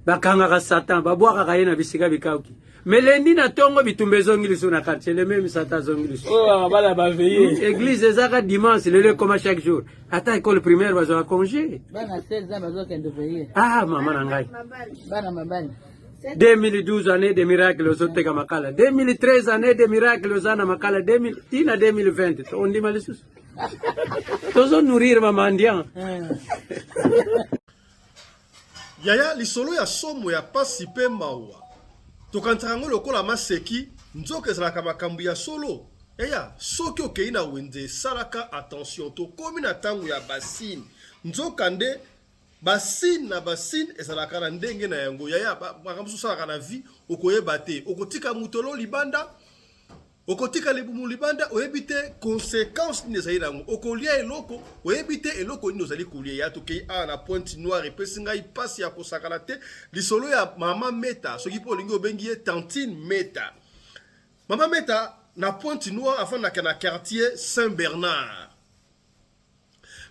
bakanga Satan babwaka kayena bisika bikauki melendi na tongo bitumbe zongiliso na quartier le même Satan zongiliso oh bala ba veiller église ezaka dimanche le comme chaque jour ata école primaire bazo congé bana 16 ans bazo kende veiller ah mama na ngai bana mabali 2012 année de miracles ozoteka makala 2013 année de miracles ozana makala 2020 on dit malisus tozo nourrir mamandian yaya lisolo ya somo ya pasi pe mawa tokantarango lokola maseki nzoka ezalaka makambo ya solo yaya soki okei na wenze salaka attention tokomi na ntango ya basine nzoka nde basine na basine ezalaka na ndenge na yango yaya makambo mosusu osalaka na vie okoyeba te okotika mutolo libanda okotika libumu libanda oyebi te conséquence nini ezali nango okolia eloko oyebi te eloko nini ozali kolia ya tokei awa na pointe noire epesi ngai mpasi ya kosakana te lisolo ya mama Meta soki mpo olingi obengi ye Tantine Meta. Mama Meta na pointe noire afandaka na quartier Saint-Bernard.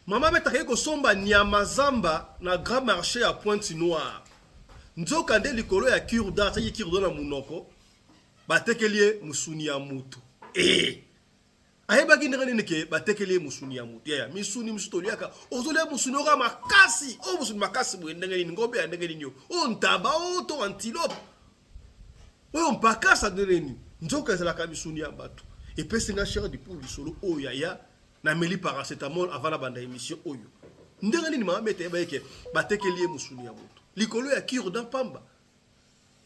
Mama Meta akei kosomba nyama zamba na grand marché ya pointe noire nzoka nde likolo ya cure-dent ataki cure-dent na munoko batekelie musuni ya mutu ayebaki ndenge nini ke batekelie musuni ya mutu ya misuni msutoliaka ozolia musuni oka makasi o musuni makasi boye ndenge nini ngombe ya ndenge nini o ntaba o to antilope oyo mpakasa ndenge nini nzoka ezalaka misuni ya bato epesi nga chere du pour lisolo oyo yaya na meli paracetamol avant la banda émission oyo ndenge nini mama Meta yebake batekelie musuni ya mutu likolo ya cure-dent pamba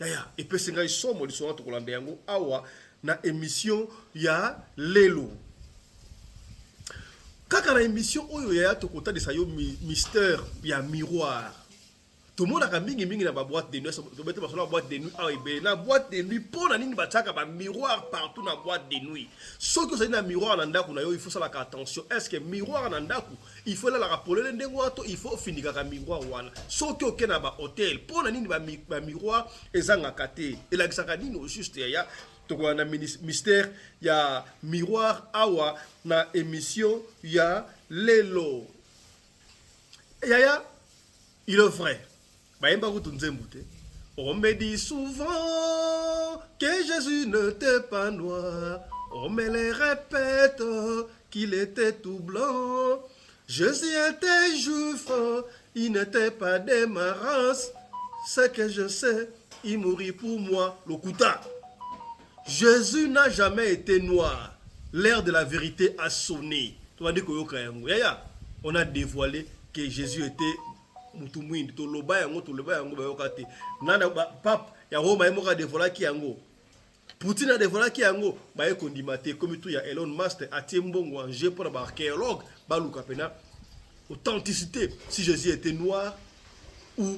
yaya epesi ngai somo lisolo tokolanda yango awa na émission ya lelo kaka na émission oyo yaya tokotalisa yo mystère ya miroir tomonaka mingi na ba boîte de nuit tobete basolo ba boîte de nuit awa ebele na boîte de nuit mpona nini batiaka ba miroir partout na boîte de nuit soki ozali na miroir na ndako na yo il faut salaka attention est-ce que miroir na ndako il faut lalaka polele ndenge wato il faut ofinikaka miroir wana soki oke na ba hôtel mpona nini ba miroir ezangaka te elakisaka nini au juste yaya tokola na mystère ya miroir awa na émission ya lelo yaya il est vrai on me dit souvent que Jésus n'était pas noir. On me les répète qu'il était tout blanc. Jésus était juif, il n'était pas de ma race. Ce que je sais, il mourit pour moi. Lokuta. Jésus n'a jamais été noir. L'heure de la vérité a sonné. On a dévoilé que Jésus était mutu mwindi to loba yango bayokate nana pape ya Roma yemoka devolaki yango Poutine a devolaki yango baye kondimate comme tout ya Elon Musk atie mbongo en jeu pour ba archéologue baluka pena authenticité si Jésus était noir ou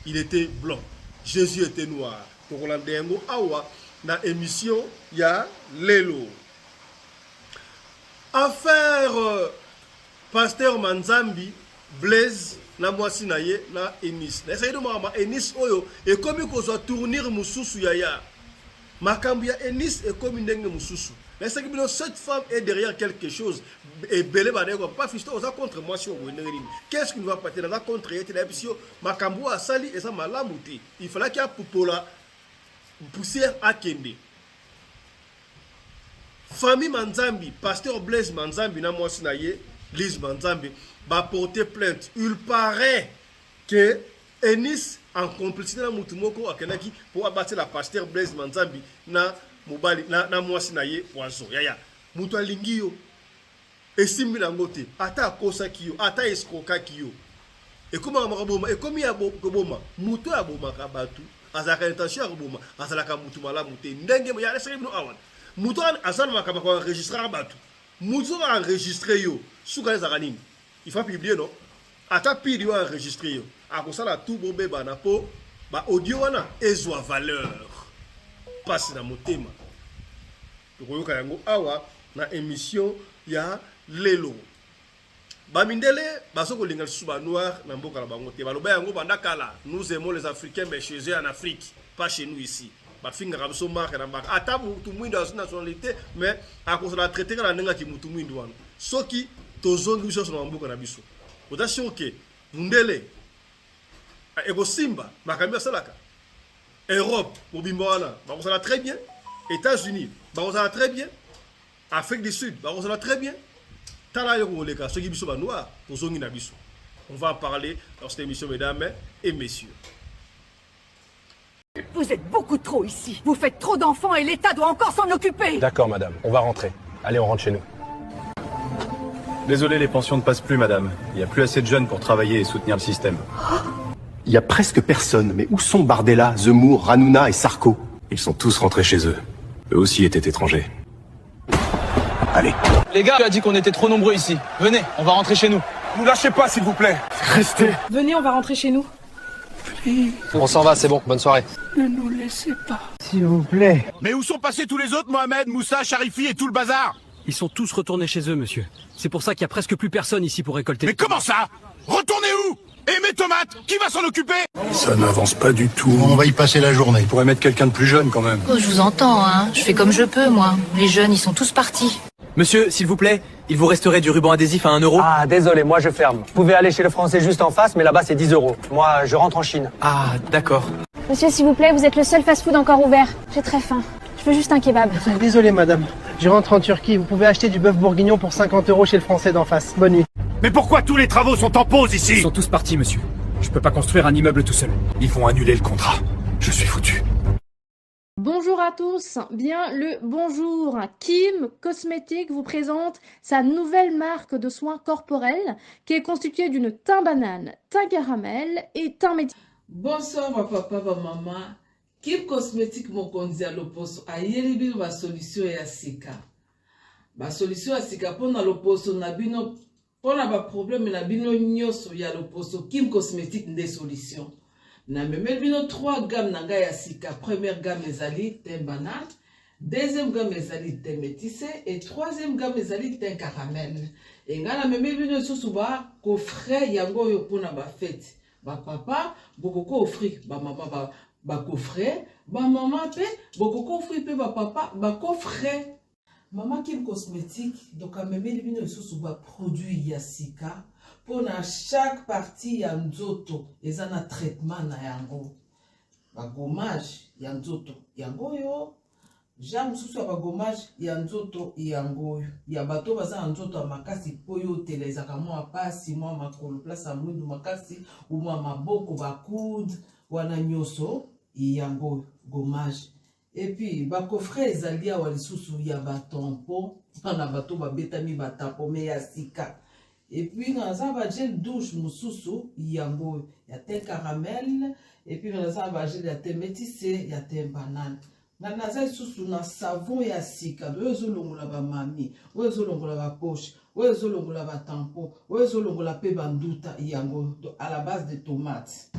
il était blanc. Jésus était noir. Pour kolanda yango awa na émission ya lelo affaire pasteur Manzambi Blaise na mwasi na ye na Enis. Na essayé de mama Enis oyo et comme ko zo tournir mususu yaya. Makambu ya Enis et comme ndenge mususu. Na essayé que cette femme est derrière quelque chose et belé ba ndeko pas fisto oza contre moi si on ndenge nini. Qu'est-ce qui ne va pas te na contre yete na episio makambu asali eza malamu te. Il fallait qu'il y a popola poussière akende. Famille Manzambi, pasteur Blaise Manzambi na mwasi na ye Lise Manzambi va porter plainte. Il paraît que Enis en complicité na mutumoko akenaki pour abattre la pasteur Blaise Manzambi na mobali na mwasi na ye poison yaya mutu alingi yo esimbi na ngote ata kosa kiyo ata escroka kiyo ekoma makaboma ekomi ya boma mutu ya boma kabatu azaka intention ya boma azalaka mutu malamu te ndenge ya lesere bino awan mutu azana makaba ko enregistrer batu mutu enregistrer yo suka ezaka nini. Il faut publier non. Ata pili wa enregistrer yo. Akosala tout bombe bana po ba audio wana ezwa valeur. Passe na motema. Tokoyoka yango awa na émission ya lelo. Ba mindele basoko linga suba noir na mboka la bango te. Baloba yango bandakala. Nous aimons les Africains mais chez eux en Afrique, pas chez nous ici. Ba finga rabso marque na mbaka. Ata mutu mwindo na nationalité mais akosala traiter na ndenga ki mutu mwindo wana. Soki tozongi biso na mboka na biso. Otasi oke mundele eko simba makambi asalaka Europe mobimba wana bakozala très bien, États-Unis bakozala très bien, Afrique du Sud bakozala très bien. Tala yo koleka soki biso ba noir tozongi na biso. On va en parler dans cette émission, mesdames et messieurs. Vous êtes beaucoup trop ici. Vous faites trop d'enfants et l'État doit encore s'en occuper. D'accord, madame. On va rentrer. Allez, on rentre chez nous. Désolé, les pensions ne passent plus, madame. Il n'y a plus assez de jeunes pour travailler et soutenir le système. Il y a presque personne, mais où sont Bardella, Zemmour, Hanouna et Sarko? Ils sont tous rentrés chez eux. Eux aussi étaient étrangers. Allez. Les gars, tu as dit qu'on était trop nombreux ici. Venez, on va rentrer chez nous. Nous lâchez pas, s'il vous plaît. Restez. Venez, on va rentrer chez nous. On s'en va, c'est bon. Bonne soirée. Ne nous laissez pas. S'il vous plaît. Mais où sont passés tous les autres, Mohamed, Moussa, Charifi et tout le bazar? Ils sont tous retournés chez eux, monsieur. C'est pour ça qu'il y a presque plus personne ici pour récolter. Mais comment ça? Retournez où? Et mes tomates? Qui va s'en occuper? Ça n'avance pas du tout. On va y passer la journée. On pourrait mettre quelqu'un de plus jeune quand même. Oh, je vous entends, hein. Je fais comme je peux, moi. Les jeunes, ils sont tous partis. Monsieur, s'il vous plaît, il vous resterait du ruban adhésif à 1 euro. Ah, désolé, moi je ferme. Vous pouvez aller chez le français juste en face, mais là-bas c'est 10 euros. Moi, je rentre en Chine. Ah, d'accord. Monsieur, s'il vous plaît, vous êtes le seul fast-food encore ouvert. J'ai très faim. Je veux juste un kebab. Désolé, madame. Je rentre en Turquie. Vous pouvez acheter du bœuf bourguignon pour 50 € chez le français d'en face. Bonne nuit. Mais pourquoi tous les travaux sont en pause ici? Ils sont tous partis, monsieur. Je peux pas construire un immeuble tout seul. Ils vont annuler le contrat. Je suis foutu. Bonjour à tous. Bien le bonjour. Kim Cosmétiques vous présente sa nouvelle marque de soins corporels qui est constituée d'une thym banane, thym caramel et thym métis. Bonsoir ma papa, ma maman. Kim Cosmétique mokonzi ya loposo ayeli bino ba solution ya sika. Ba solution ya sika pona loposo na bino pona ba problème na bino nyoso ya loposo Kim Cosmétique nde solution. Na memeli bino 3 gammes na ngai ya sika. Première gamme ezali thym banane, deuxième gamme ezali thym métissé et troisième gamme ezali thym caramel. Et nga na memeli bino susu ba coffret yango yo pona ba fête. Ba papa bokoko offrir ba mama ba coffret, ba maman pe bokoko offrir pe ba papa ba coffret. Maman Kim Cosmétique donc a memeli bino susu ba produit ya sika. Pour chaque partie ya nzoto eza na traitement na yango ba gommage ya nzoto yango yo genre mususu ya ba gommage ya nzoto yango ya bato baza na nzoto ya makasi po yo telezaka mwa pasi mwa makolo place ya mwindu makasi ou mwa maboko ba coude wana nyoso yango gommage et puis ba coffret ezali awa lisusu ya ba tampon na bato babetami ba tampon me ya sika. Et puis, nous avons un gel douche moussousou, yango, il y a thym caramel, et puis nous avons un gel thym métissé, il y a thym banane. Nous avons un savon et un sika, nous avons un mami, nous avons un poche, nous avons un tampon, nous avons un pébanduta, yango, à la base de tomates.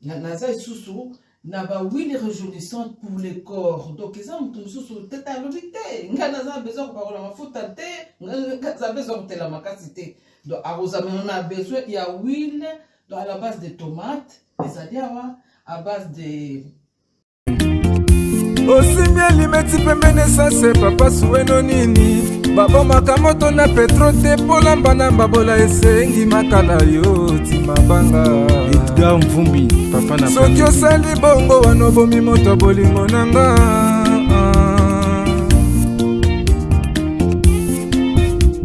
Nous avons une huile rajeunissante pour le corps. Donc, ils ont tout sous tête à l'obité. Nous avons besoin de la faute, nous avons besoin de la macacité. Donc, on a besoin, il y a huile à la base de tomates, c'est-à-dire à base de. Aussi bien limeti pembene sase papa sueno nini babo makamoto na petro te polamba na babola esengi makala yo timabanga Edgar Mvumbi papa na soki osali bongo wana bomi moto bolingo nanga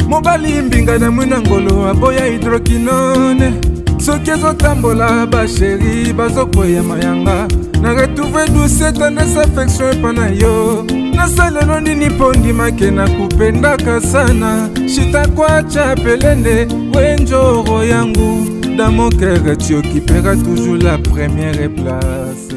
mobali mbinga na mwina ngolo aboya hydroquinone soki ezotambola basheri bazokoya mayanga na retrouve douce tendresse affection epana yo nasalelo nini mpo ndimake na kupendaka sana shitakwacha pelende wenjoro yangu dans mon cœur tu occuperas toujours la première place.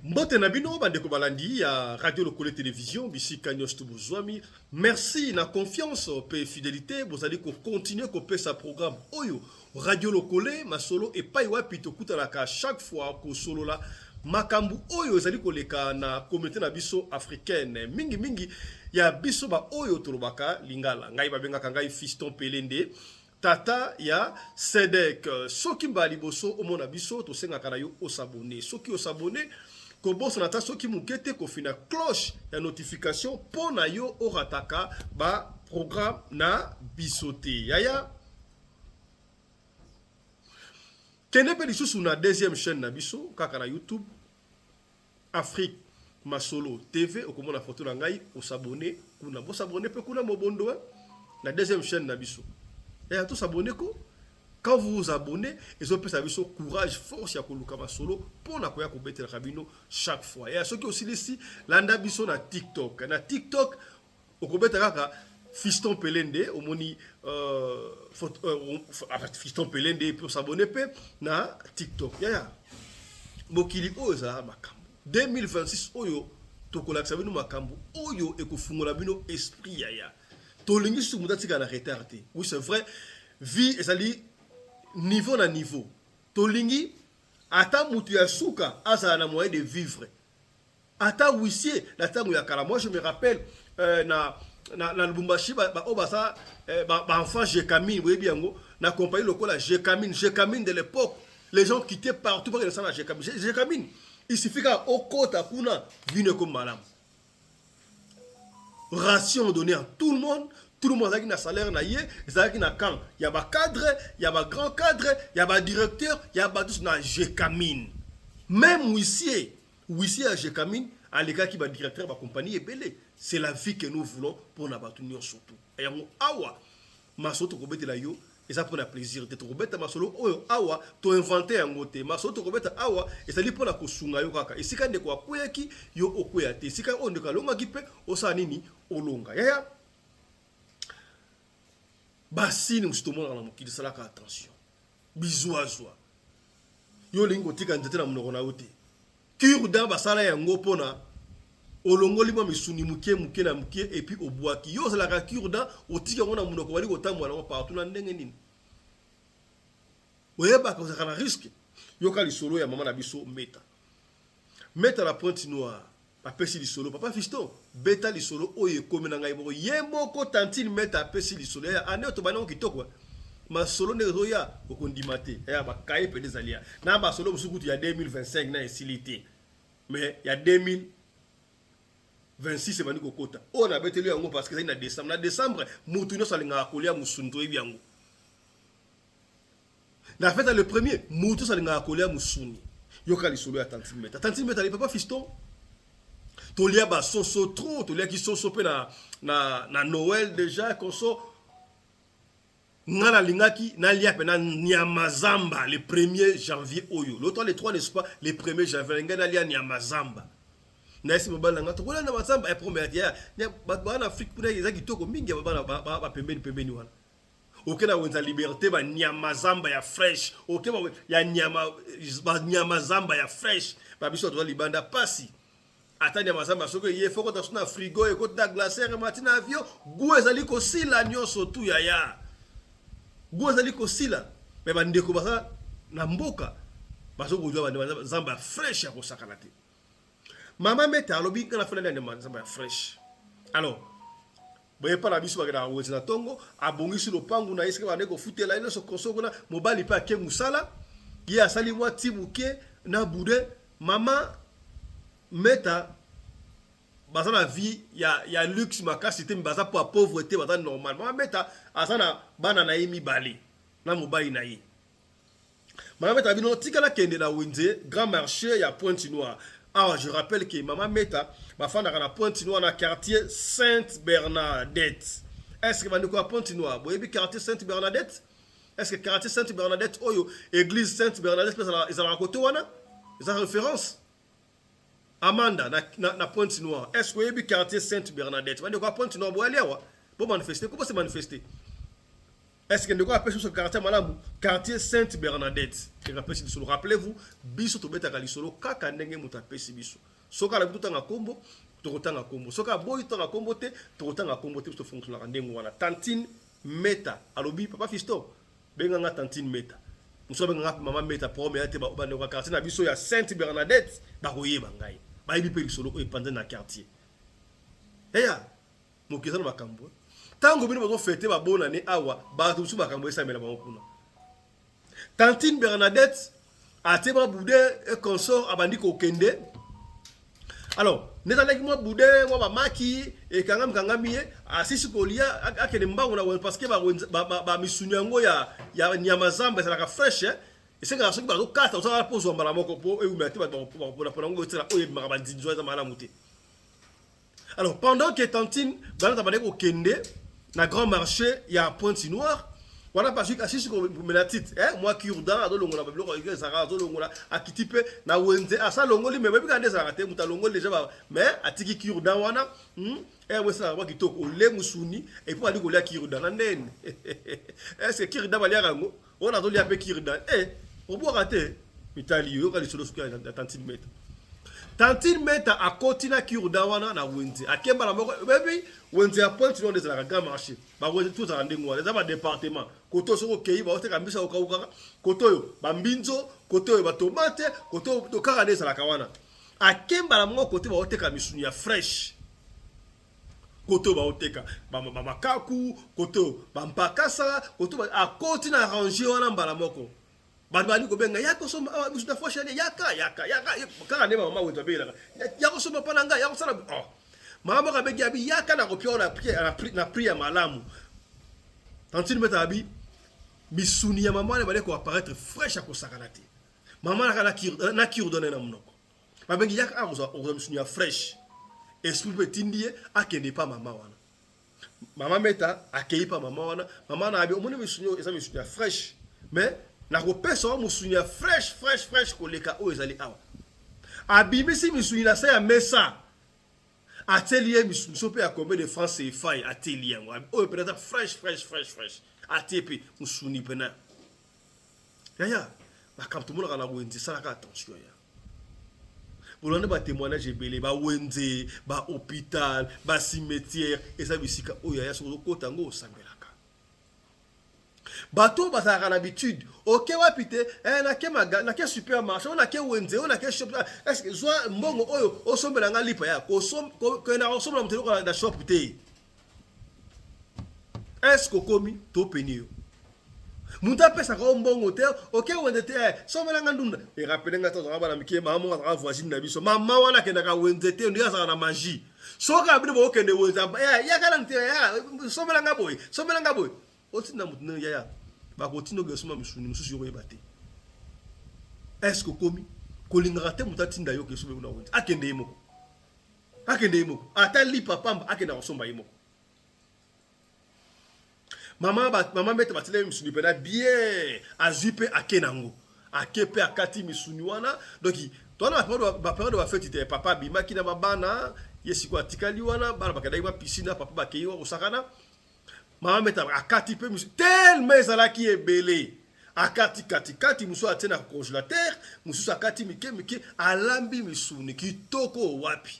Mbote na bino bandeko balandi ya Radio Lokole Télévision bisika nyos tubuzwami. Merci na confiance pe fidélité vous allez continuer ko pe sa programme oyo Radio Lokole masolo et pa wapi to kutalaka chaque fois ko solo la makambu oyo ezali koleka na communauté na biso africaine mingi ya biso ba oyo tolobaka lingala ngai babengaka ngai Fiston Pelende tata ya Sedek soki mbali boso omona biso to senga kana yo osabone soki osabone ko boso nata soki mukete ko fina cloche ya notification pona yo orataka ba programme na bisote yaya kende pe lisusu na deuxième chaîne na biso kaka na YouTube Afrique Masolo TV okomona photo na ngai osabone kuna bo s'abonner pe kuna mobondo la deuxième chaîne na biso et à tous s'abonner ko quand vous vous abonnez ils ont peut biso courage force ya koluka Masolo pour na koya ko betela kabino chaque fois et à ceux qui aussi ici landa biso na TikTok okobeta kaka Fiston Pelende omoni Fiston Pelende pour s'abonner pe na TikTok ya mokili oza makambo 2026 oyo tokolakisa bino makambo oyo ekofungola bino esprit ya tolingi su mutatika na retardé oui c'est vrai vie ezali niveau na niveau tolingi ata mutu ya suka azala na moyen de vivre ata huissier la tango ya kala moi je me rappelle na Lubumbashi ba obasa ba enfant Jekamine oui bien ngo na compagnie lokola Jekamine de l'époque les gens quittaient partout pour que ça na Jekamine il suffit qu'à Okota kuna vine comme madame ration donnée à tout le monde a un salaire na yé ezaki na camp il y a ba cadre il y a ba grand cadre il y a ba directeur il y a ba tous na Jekamine même huissier à Jekamine à l'écart qui ba directeur ba compagnie ebele c'est la vie que nous voulons pour na batu surtout et on awa masoto ko betela yo et ça pour le plaisir de te masolo oyo awa to inventer un ngote masolo to kobeta awa et ça li pour la kosunga yo kaka esika ndeko akoyaki yo okoya te esika ondeka longa kipe osa nini olonga ya basini mstomona na mokili salaka attention bizuazwa yo lingo tika ndete na mnoko na ote kurda basala yango pona olongoli mwa misuni muke na muke et puis obwaki yo c'est la kurda otika ngona munoko wali kotamwa na partout na ndenge nini oyeba ko ça kana risque yo kali solo ya mama na biso meta la pointe noire apesi li solo papa Fiston beta li solo oye komena ngai boko yemoko tantine meta apesi li solo ya ane to bana kitoko ma solo ne roya okondimate ya ba kai pe des alia na ba solo musukutu ya 2025 na esilité mais ya 2026 bani kokota on a betelu yango parce que na décembre mutu no salinga kolia musunto ebiango na fête le premier mutu salinga kolia musuni yoka li solo ya tantine meta li papa Fiston tolia ba soso trop tolia ki soso pe na Noël déjà konso ngala lingaki na lia pe na nyamazamba le 1er janvier oyo l'autre le 3 n'est-ce pas le 1er janvier ngana lia nyamazamba na esi mobala nga tokola na mazamba e premier ya bana Afrique kuna ezaki toko mingi bana ba pembeni wana okena wenza liberté ba nyamazamba ya fresh okeba ya nyamazamba ya fresh ba biso to libanda pasi atanya mazamba soko ye foko ta suna frigo e ko ta glacière matina avion go ezali ko sila nyoso tu ya go ezali ko sila me bandeko basa na mboka baso ko jwa ba zamba fresh ya ko sakana te mama meta alobi kana fela na mazamba ya fresh alors boye pa na biso ba na wezi na tongo abongi sur le pangu na iska ba ndeko futela ile so kosoko na mobali pa ke musala ye asali mwa tibuke na bude mama meta baza na vie ya luxe makasi te baza pour pauvreté baza normal mama meta asana bana na yemi bali na mobali na ye mama meta bino tika na kende na wenze grand marché ya Pointe-Noire. Ah, je rappelle que maman meta bafana na Pointe-Noire na quartier Sainte-Bernadette. Est-ce que bandeko Pointe-Noire boyebi quartier Sainte-Bernadette? Est-ce que quartier Sainte-Bernadette oyo église Sainte-Bernadette ils ont côté wana ils ont référence Amanda na Pointe-Noire. Est-ce que boyebi quartier Sainte-Bernadette bandeko Pointe-Noire boali awa bo manifester comment c'est manifester? Est-ce que ndeko appelle ce quartier malamu quartier Sainte-Bernadette? Et rappelez-vous biso to beta kali solo kaka ndenge muta pesi biso soka la butanga kombo to kotanga kombo soka boy tanga kombo te to kotanga kombo te to fonctionner ndenge wana tantine meta alobi papa Fiston benga nga tantine meta muso benga mama meta premier te ba ndeko quartier na biso ya Sainte-Bernadette ba koyeba ngai ba yibi pe solo ko epande na quartier eya mokizana makambo tango bino bazo fêter ba bonne année awa ba to su makambo esa mela ba kuna Tantine Bernadette a été boudé et consort à Bandiko Kende. Alors, nous allons moi boudé, moi maki et kangami a sisi kolia a kenemba parce que ba misunyango ya nyamazamba c'est la fraîche et c'est que ceux qui 4 ça va poser mbala moko po e umati ba pour ngo tsela o yebima ba ndinzo za mala muté. Alors pendant que Tantine dans tabane ko kende na grand marché il y a Pointe-Noire. Voilà parce que assis sur melatite moi Kurdan ado longola ba biloko ke sara ado longola akitipe na wenze asa longoli mais bi kande sara te muta longoli déjà ba mais atiki Kurdan wana we sara ba kitoko le musuni et puis ali ko la Kurdan na ndene est-ce que Kurdan ba liara ngo on a doli ape Kurdan on peut rater mitali yo kali solo suka na Tantine meta Tantine meta a kotina Kurdan wana na wenze akemba na moko baby wenze a point no des la grand marché ba wenze tout ça ndengo wana ba département koto soko kei ba oteka mbisa okauka koto yo ba mbinzo koto yo ba tomate koto to kaka des la kawana akemba na moko kote ba oteka misuni ya fresh koto ba oteka ba makaku koto ba mpakasa koto ba a kotina ranger wana mbala moko Barbani ko benga yako soma musuda fosha yaka kaka ne mama wetu bela yako soma pananga yako sana mama ka begi abi yaka na kopio na priya malamu Tantine meta abi misuni ya mama ne bale ko apparaître fraîche ko sakanati mama na ki ordonner na mnoko ba bengi yaka azo misuni ya fraîche esprit petindie akende pa mama wana mama meta akei pa mama wana mama na abi omoni misuni eza misuni ya fraîche mais na kopesa musunya fresh koleka o ezali awa abimisi misuni na sa ya mesa atelier misuni so pe ya combien de francs CFA atelier o peut-être fresh ATP musuni pena ya ba kam tout le monde na wenzi sala ka attention ya bolone ba témoignage belé ba wenzi ba hôpital ba cimetière eza bisika o ya so ko tango sambelaka bato bazaka na habitude OK wapite na ke supermarché on a ke wenze on a ke shop est-ce que soit mbongo oyo osombela nga lipa ya ko na osombela mutelo na shop te est-ce que komi to penio muta pesa ko mbongo te OK wenze te sombela nga ndunda e rappele nga to na mikie mama nga voisine na biso mama wana ke na ka wenze te ndiya za na magie soka bino bo kende wenze ya kala nte ya sombela nga boy otina mutuna ya ba kotino gesoma misuni mususu yo yebate est-ce que komi kolingaka te mutatinda yo keso be una wenze akende yemoko atali papa akenda kosomba yemoko mama meta batile misuni pena bien azupe akenango akepe akati misuni wana donc tona ba période ba fête te papa bimaki na babana yesiko atikali wana bana bakadai ba piscine papa bakeyo osakana mama meta akati pe musu tellement ezalaki ebele akati kati musu atena congélateur musu akati mike alambi misuni kitoko wapi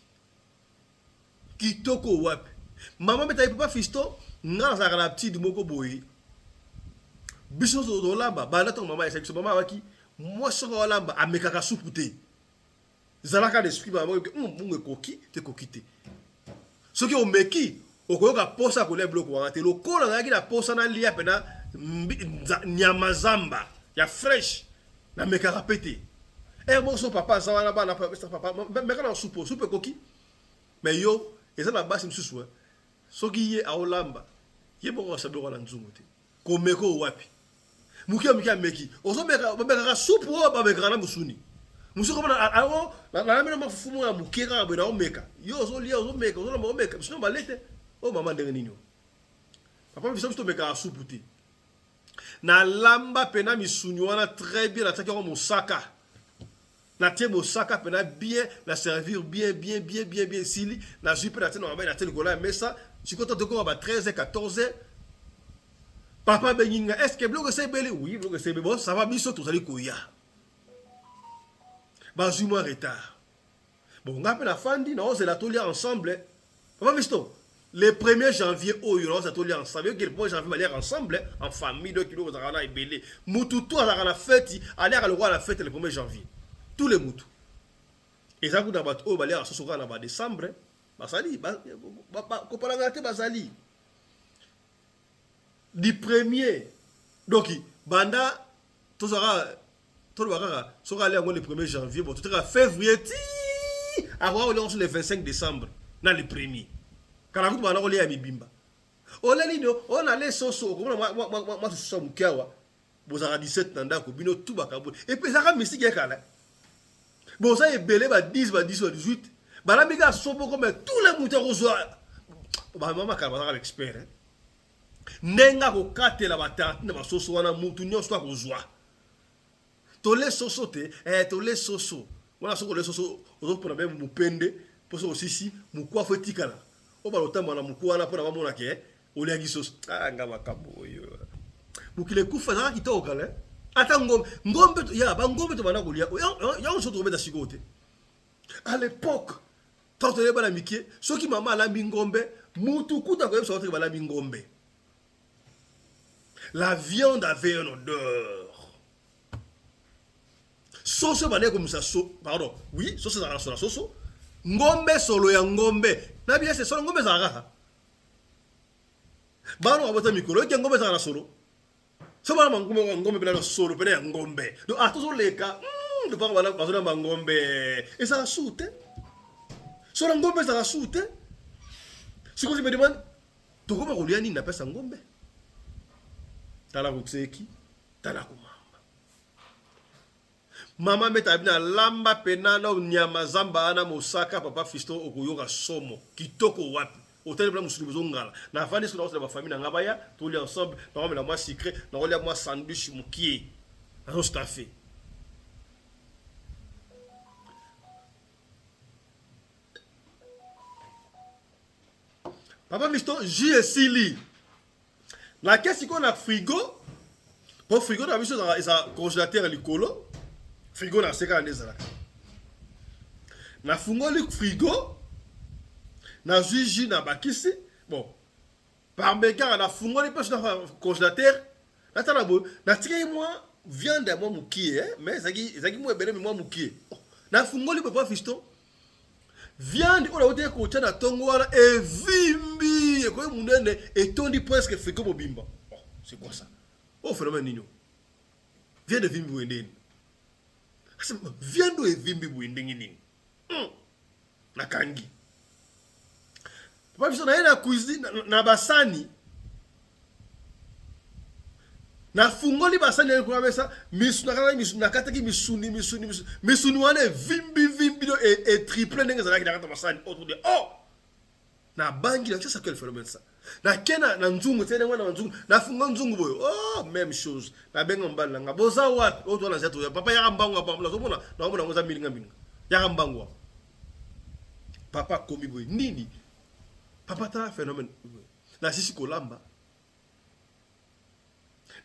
mama meta papa fisto nga za kana petit moko boy biso zo lamba bana to mama esa biso mama waki moi so lamba amekaka soupu te zalaka l'esprit ba mo munge koki te kokite soki o meki okoyoka posa kolia bloko wana te lokola ngaki na posa na lia pena nyama zamba ya fresh na mekaka pete mo so papa za wana bana papa meka na soupe koki mais yo eza na basi msusu soki ye aolamba ye boko sabe ko na nzungu te komeko wapi mukia meki ozo meka soupe o ba meka na musuni musuko bana na mena mafumu ya mukeka bena o meka yo ozo lia ozo meka sinon ba lete o mama ndenge nini papa biso to meka soupe te na lamba pena misuni wana très bien ataki ko mosaka na tie mosaka pena bien na servir bien sili na jupe na tena mama na tena kola mesa sikoto to ko ba 13 14 papa beninga est-ce que bloque c'est belé oui bloque c'est bon ça va biso to zali koya ba juma retard bon ngape na fandi na on se la tolia ensemble papa bisto le 1er janvier au on se la tolia ensemble que le 1er janvier aller ensemble en famille de kilo za kana ebele mutu to za kana fête aller à le roi la fête le 1er janvier tous les mutu et ça vous dans bat o baler so kana ba décembre basali ba ko palanga te basali du 1er donc banda to sera to bakaka so aller le 1er janvier bon tout février avoir le 25 décembre na le 1er kana kutu bana ole ya mibimba ole lino on allait soso ko moi so mukiawa bozaka 17 nanda ko bino tout bakabo et puis ça ka mystique ya kala bon ça est belé ba 10 ba 10 ba 18 ba la mika sobo comme tous les moutons rosoa ba mama ka ba expert hein nenga ko katela batante na basoso wana mutu nyonso kwa kozwa tole soso te tole soso wana soko le soso ozo pona même mupende poso osisi mukwa fotikala o ba lotamba na mukwa na pona ba mona ke oliagi soso nga makabo yo mukile kufa za kitoka le ata ngombe ya ba ngombe to bana kolia ya on se trouver dans sigote à l'époque tant que bana mikie soki mama alambi ngombe mutu kuta ko yebso ba alambi ngombe. La viande avait une odeur. Soso bane comme ça, pardon. Oui, soso ça la soso. Ngombe solo ya ngombe. Na bien c'est solo ngombe ça raha. Bano abota mikolo ke ngombe ça la solo. So bana ngombe bela solo pene ya ngombe. Donc à tous les cas, de par bana bazona ngombe et ça la soute. Solo ngombe ça la soute. Si vous me demandez, to comment Roliani n'a pas sa ngombe. Tala kutseki, tala kumamba. Mama metabina lamba penana nyama zamba ana mosaka papa Fiston okuyoka somo kitoko wapi. Hôtel blanc musulu bezongala. Na fani sur la famille na ngabaya, tous les ensemble, na la moi secret, na rolia moi sandwich mukie. Na staffé. Papa Fiston JSili. La caisse qu'on a frigo, pour frigo on a mis ça congélateur likolo, frigo na seka ndezala. Na fungo le frigo, na juji na bakisi, bon. Par meka na fungo le pêche na congélateur, na tala bo, na tike moi viande à moi mukie, mais zaki moi bele moi mukie. Na fungo le papa Fiston. Viande on a ôté ko tcha na tongo wala evimbi ko munene etondi presque frigo bobimba. Oh, c'est quoi ça? Oh phénomène nino. Viande evimbi wendeni. Viande evimbi wendeni nini? Na kangi. Papa biso na ina cuisine na basani. Na fungoli basani ya kwa mesa misu na kataki misuni wane vimbi et triple ndenge za kaki na basani autour de oh na bangi là ça quel phénomène ça na kena na nzungu tena wana nzungu na funga nzungu boyo oh même chose na benga mbala nga boza wapi auto na zeto ya papa ya mbangu hapa mla zomona na mbona ngoza milinga ya mbangu papa komi boy nini papa ta phénomène na sisi kolamba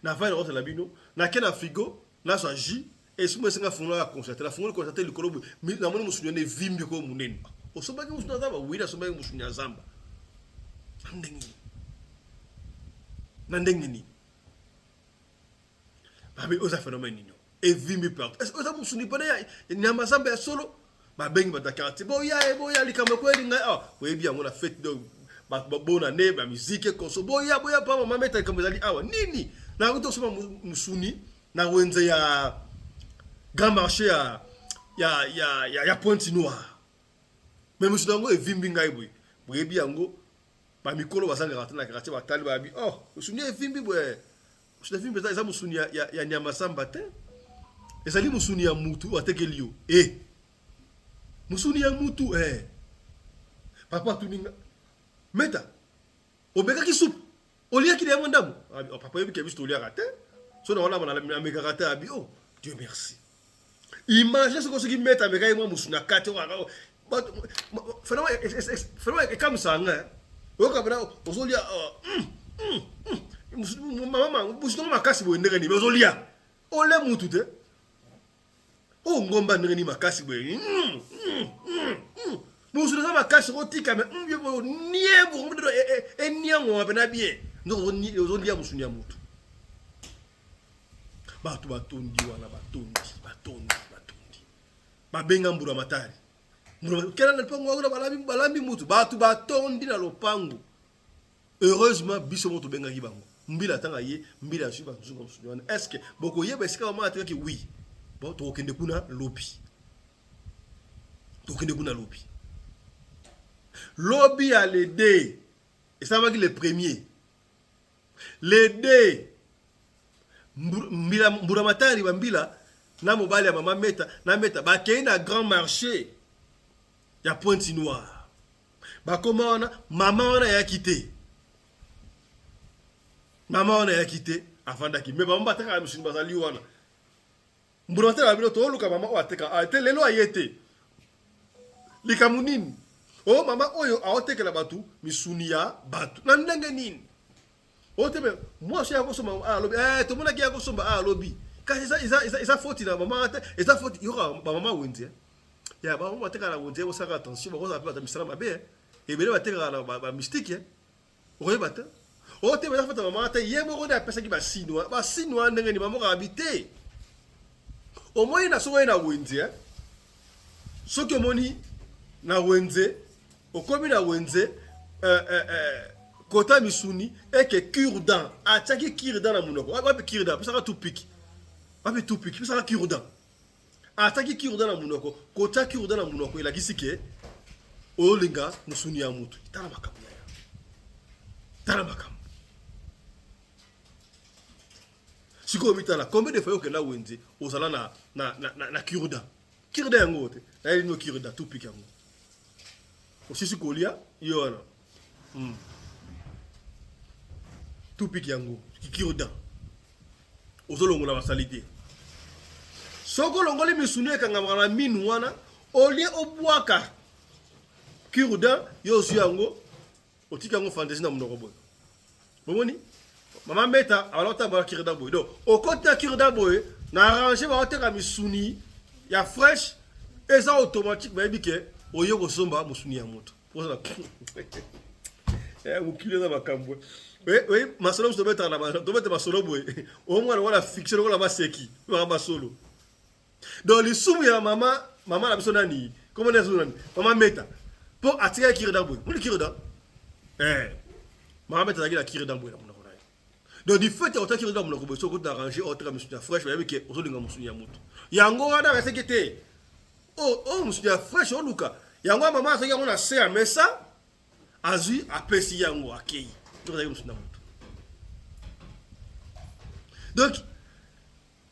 na va dans la bino na kena frigo na so ji et si moi singa funga constater la funga constater le kolobo na mona musunya ne vimbi ko munene o so bagi musunya zamba wira so bagi musunya zamba ndengi ni babi oza phénomène nino et vimbi partout est-ce que ça musunya pas ya nyama zamba ya solo ba bengi ba takati boya likama kweli nga ah we bien on a fête de ba bona ne ba musique konso boya pa mama meta kama zali awa nini na kuto soma musuni na wenze ya grand marché ya Pointe Noire mais musuna ngo evimbi ngai boy boyebi yango ba mikolo basanga rata na quartier ba tali ba bi oh musuni evimbi boy musuna evimbi za musuni ya nyama samba te ezali musuni ya mutu atekelio musuni ya mutu papa tuninga meta obeka ki soupe olia ki demande ndamu papa yebi ke bisto olia rate so na wana na meka rate abi oh Dieu merci imagine ce que qui meta meka moi musuna kate wa fais comme ça nga oka bana ozolia mama musuna makasi bo ndenge ni ozolia ole mutu te o ngomba ndenge ni makasi bo musuna za makasi rotika me mbiebo niebo mbido niango apena bien ndo ozolia musuna mutu batu batondi wana batondi babenga mbura matari mbura kela na pango ngona balambi mutu batu batondi na lopango heureusement biso moto benga kibango mbila tanga ye mbila suba nzungu musuna est-ce que boko yeba esika mama ataki oui bon to okende kuna lobi lobby a l'aider et ça va être le premier l'aider mburamatari bambila na mobali ya mama meta na meta ba na grand marché ya Pointe Noire ba komona mama wana ya quitté afanda ki me ba mbata ka misuni bazali wana mburamatari bambila to luka mama o ateka ate lelo ayete likamunini o mama oyo aotekela batu misuni ya batu na ndenge nini otebe moi je yako somba alobi to mona ki yako somba alobi kasi isa faute na mama ate isa faute yora ba mama wenze ya ba mama teka na wenze o saka attention ba ko za pa misala mabe e bele ba teka na ba mystique o bata otebe na fata mama ate yemo ko na pesa ki ba sinwa ndenge ni mama ko habiter o moi na so na wenze soki omoni na wenze okomi na wenze kota misuni eke cure-dent ataki cure-dent na munoko wapi cure-dent pesaka tout pique pesaka cure-dent ataki cure-dent na munoko kota cure-dent na munoko elakisi ke olinga musuni ya mutu tala makambo siko mitala combien de fois okenda wenze ozala na cure-dent yango te na elino cure-dent tout pique yango osisi kolia yo wana tout pique yango cure-dent ozolongola basalite soko longoli misuni ekangama na minu wana olie obwaka cure-dent yo osi yango otika yango fantaisie na munoko boye bomoni mama meta alota ba cure-dent boye donc okota cure-dent boye na arranger ba oteka misuni ya fresh eza automatique ba ebike oyo kosomba musuni ya moto poza mukile na makambo oui masolo so beta na to beta masolo boy o mwana wala fiction wala baseki ba masolo dans les sumu ya mama la biso nani comment est nani mama meta pour attirer cure-dent boy mon cure-dent mama meta la cure-dent boy na mona ko donc du fait autant cure-dent mona ko boy so ko d'arranger autre musuni ya fresh ba ebike ozolinga musuni ya moto yango wana resekete oh musuni ya fresh o luka yango mama asoki yango na se ya mesa azui apesi yango akei tozali musuna moto donc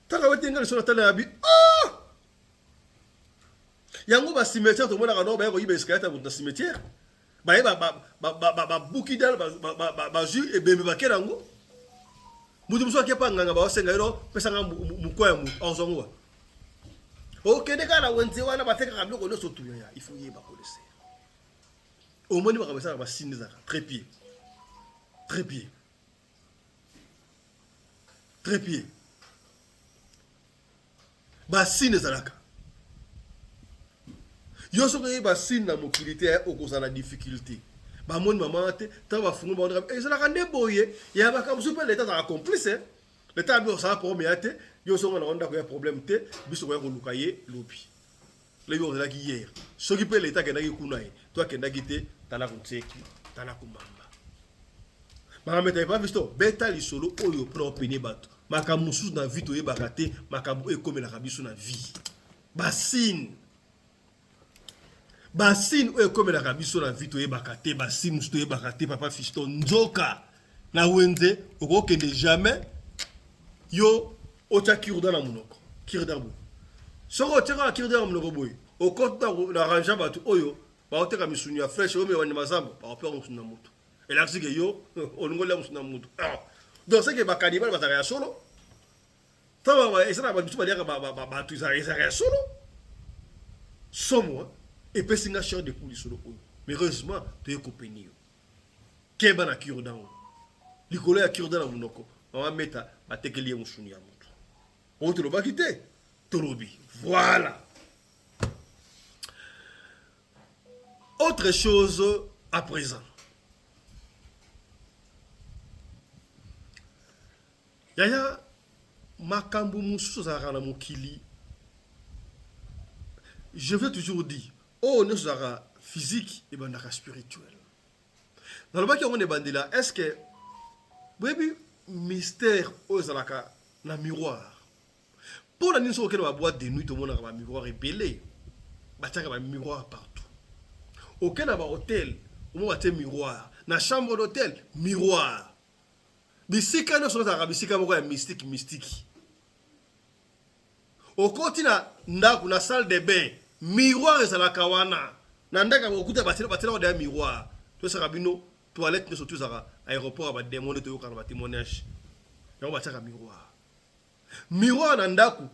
taka wetenga lisona tala ya bi yango ba cimetière to mona ka no ba ko yibe escalata na cimetière ba ba bukidal ba ju e bembe ba kerango mutu muso akepa nganga ba osenga iro pesa nga mukoya mutu ozongwa okende kana wenze wana bateka ka biloko nyonso tuyo ya il faut yeba ko laisser au moins ba ça ba signe za très pied ba signe za laka yo so ko ba signe na mokilité okozana difficulté ba moni mama te ta ba fungo ba ndaka ezala ka neboye ya ba ka musupe l'état za complice l'état bi ça pour miate yo so ngona onda ko ya problème te biso ko ya ko lukaye lopi le yo za ki hier so ki pe l'état kenda ki kunaye toi kenda kite tala kutseki tala kumamba mama meta pas visto beta li solo oyo propre ne bato makamusu na vie to yebaka te makabu ekomela kabiso na vie basine oyo ekomela kabiso na vie to yebaka te basine musu to yebaka te papa fisto nzoka na wenze okokende jamais yo ocha cure-dent na munoko cure-dent bo soko teka cure-dent na munoko boy okota na ranja batu oyo ba oteka misuni ya fresh ome wani mazamba ba opera musuni na moto elakisi ke yo olungola musuni na moto donc c'est que ba kanibal ba ya solo tawa ba esana ba bitu ba liaka ba tu za ya solo somo et pesinga cher de pour solo oyo mais heureusement te kopeni yo keba na cure-dent likolo ya cure-dent na munoko mama meta batekeli musuni ya moto on te lo ba kite tolobi voilà. Autre chose à présent. Yaya makambu mususu zara na mokili. Je veux toujours dire, oh ne sera physique et bandaka spirituel. Dans le bas qui on est bandé là, est-ce que baby mystère aux zalaka na miroir. Pour la niso auquel on va boire de nuit tout le monde a un miroir épelé. Bataka un miroir partout. Aucun hôtel, au moins un miroir. Dans la chambre d'hôtel, miroir. bisika nyonso ezalaka bisika moko ya mystique. Okoti na ndako na salle de bain miroir ezalaka wana na ndaka okuta batela ko miroir tosaka bino toilette nyonso tozaka aéroport ba demande toyokana ba témoignage yango batiaka miroir na ndako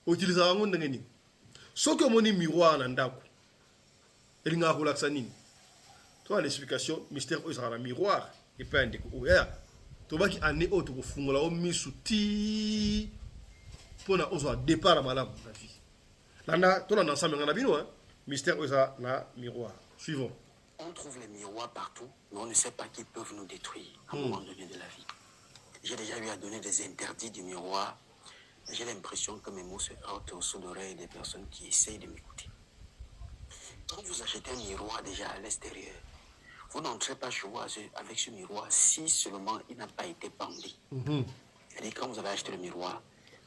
utilisaka yango ndenge nini soki omoni miroir na ndako elingaka kolakisa nini toa l'explication mystère oyo ezalaka na miroir epe ya ndeko oyo tobaki ane oyo tokofungola o misu ti mpona ozwa départ à malamu na vie landa tolanda ensemble nga na bino mystère oyo eza na miroir suivant. On trouve les miroirs partout, mais on ne sait pas qu'ils peuvent nous détruire à un moment donné de la vie. J'ai déjà eu à donner des interdits du miroir. J'ai l'impression que mes mots se heurtent au son d'oreille des personnes qui essayent de m'écouter. Quand vous achetez un miroir déjà à l'extérieur, vous n'entrez pas chez vous avec ce miroir si seulement il n'a pas été pendu. C'est-à-dire quand vous avez acheté le miroir,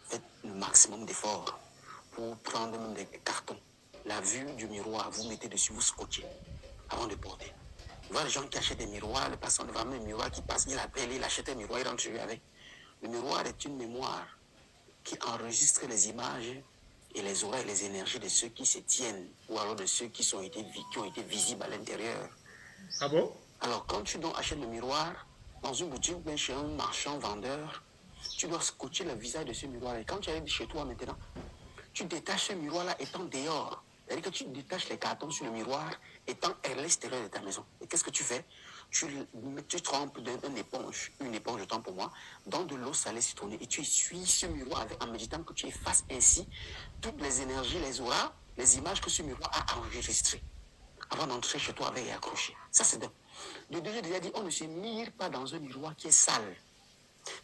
faites le maximum d'efforts pour prendre même des cartons. La vue du miroir, vous mettez dessus, vous scotchez avant de porter. Vous voyez les gens qui achètent des miroirs, le passant devant un miroir qui passe, il appelle, il achète un miroir, il rentre chez lui avec. Le miroir est une mémoire qui enregistre les images et les aura et les énergies de ceux qui se tiennent ou alors de ceux qui ont été visibles à l'intérieur. Ah bon? Alors quand tu donc achètes le miroir dans une boutique ou chez un marchand vendeur, tu dois scotcher le visage de ce miroir. Et quand tu arrives chez toi maintenant, tu détaches ce miroir-là étant dehors. C'est-à-dire que tu détaches les cartons sur le miroir étant à l'extérieur de ta maison. Et qu'est-ce que tu fais? Tu trempes une éponge autant pour moi, dans de l'eau salée citronnée et tu essuies ce miroir en méditant que tu effaces ainsi toutes les énergies, les auras, les images que ce miroir a enregistrées avant d'entrer chez toi avec et accroché. Ça c'est de deux, j'ai déjà dit, on ne se mire pas dans un miroir qui est sale.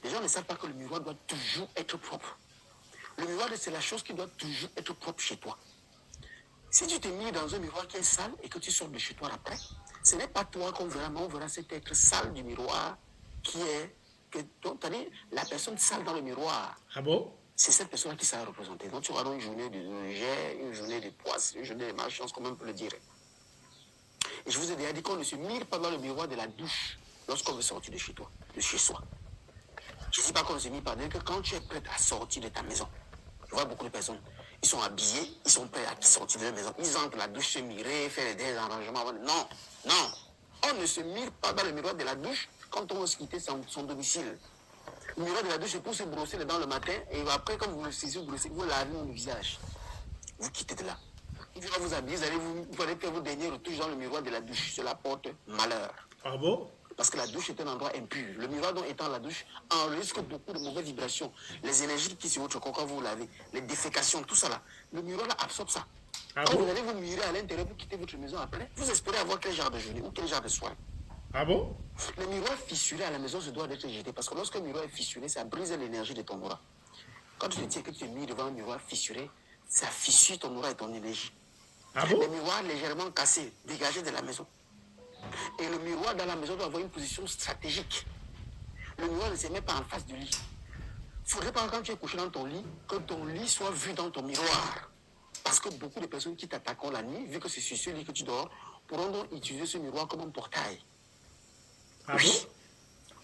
Les gens ne savent pas que le miroir doit toujours être propre. Le miroir, c'est la chose qui doit toujours être propre chez toi. Si tu te mets dans un miroir qui est sale et que tu sors de chez toi après, ce n'est pas toi qu'on verra, mais on verra cet être sale du miroir qui est... C'est-à-dire la personne sale dans le miroir. Ah bon? C'est cette personne qui sera représentée. Donc tu auras une journée de jet, une journée de poisse, une journée de malchance, comme on peut le dire. Et je vous ai déjà dit qu'on ne se mire pas dans le miroir de la douche lorsqu'on veut sortir de chez toi, de chez soi. Je ne dis pas qu'on ne se mire pas, que quand tu es prêt à sortir de ta maison, je vois beaucoup de personnes, ils sont habillés, ils sont prêts à sortir de leur maison. Ils entrent dans la douche, se mirer, faire des arrangements. Non, non. On ne se mire pas dans le miroir de la douche quand on veut quitter son domicile. Le miroir de la douche, c'est pour se brosser les dents le matin. Et après, quand vous le saisissez, vous lavez le visage. Vous quittez de là. Il va vous habiller, vous allez faire vos derniers retouches dans le miroir de la douche. Cela porte malheur. Ah bon? Parce que la douche est un endroit impur. Le miroir donc étant la douche enregistre beaucoup de mauvaises vibrations. Les énergies qui sont votre corps quand vous vous lavez, les défécations, tout ça là. Le miroir là absorbe ça. Ah quand bon? vous allez vous mirer à l'intérieur pour quitter votre maison après, vous espérez avoir quel genre de journée ou quel genre de soirée. Ah bon? Le miroir fissuré à la maison se doit d'être jeté parce que lorsque le miroir est fissuré, ça brise l'énergie de ton aura. Quand tu te dis que tu te mires devant un miroir fissuré, ça fissure ton aura et ton énergie. Ah bon? Le miroir légèrement cassé, dégagé de la maison. Et le miroir dans la maison doit avoir une position stratégique. Le miroir ne se met pas en face du lit. Il ne faudrait pas quand tu es couché dans ton lit, que ton lit soit vu dans ton miroir. Parce que beaucoup de personnes qui t'attaquent la nuit, vu que c'est sur ce lit que tu dors, pourront donc utiliser ce miroir comme un portail. Ah Oui. bon?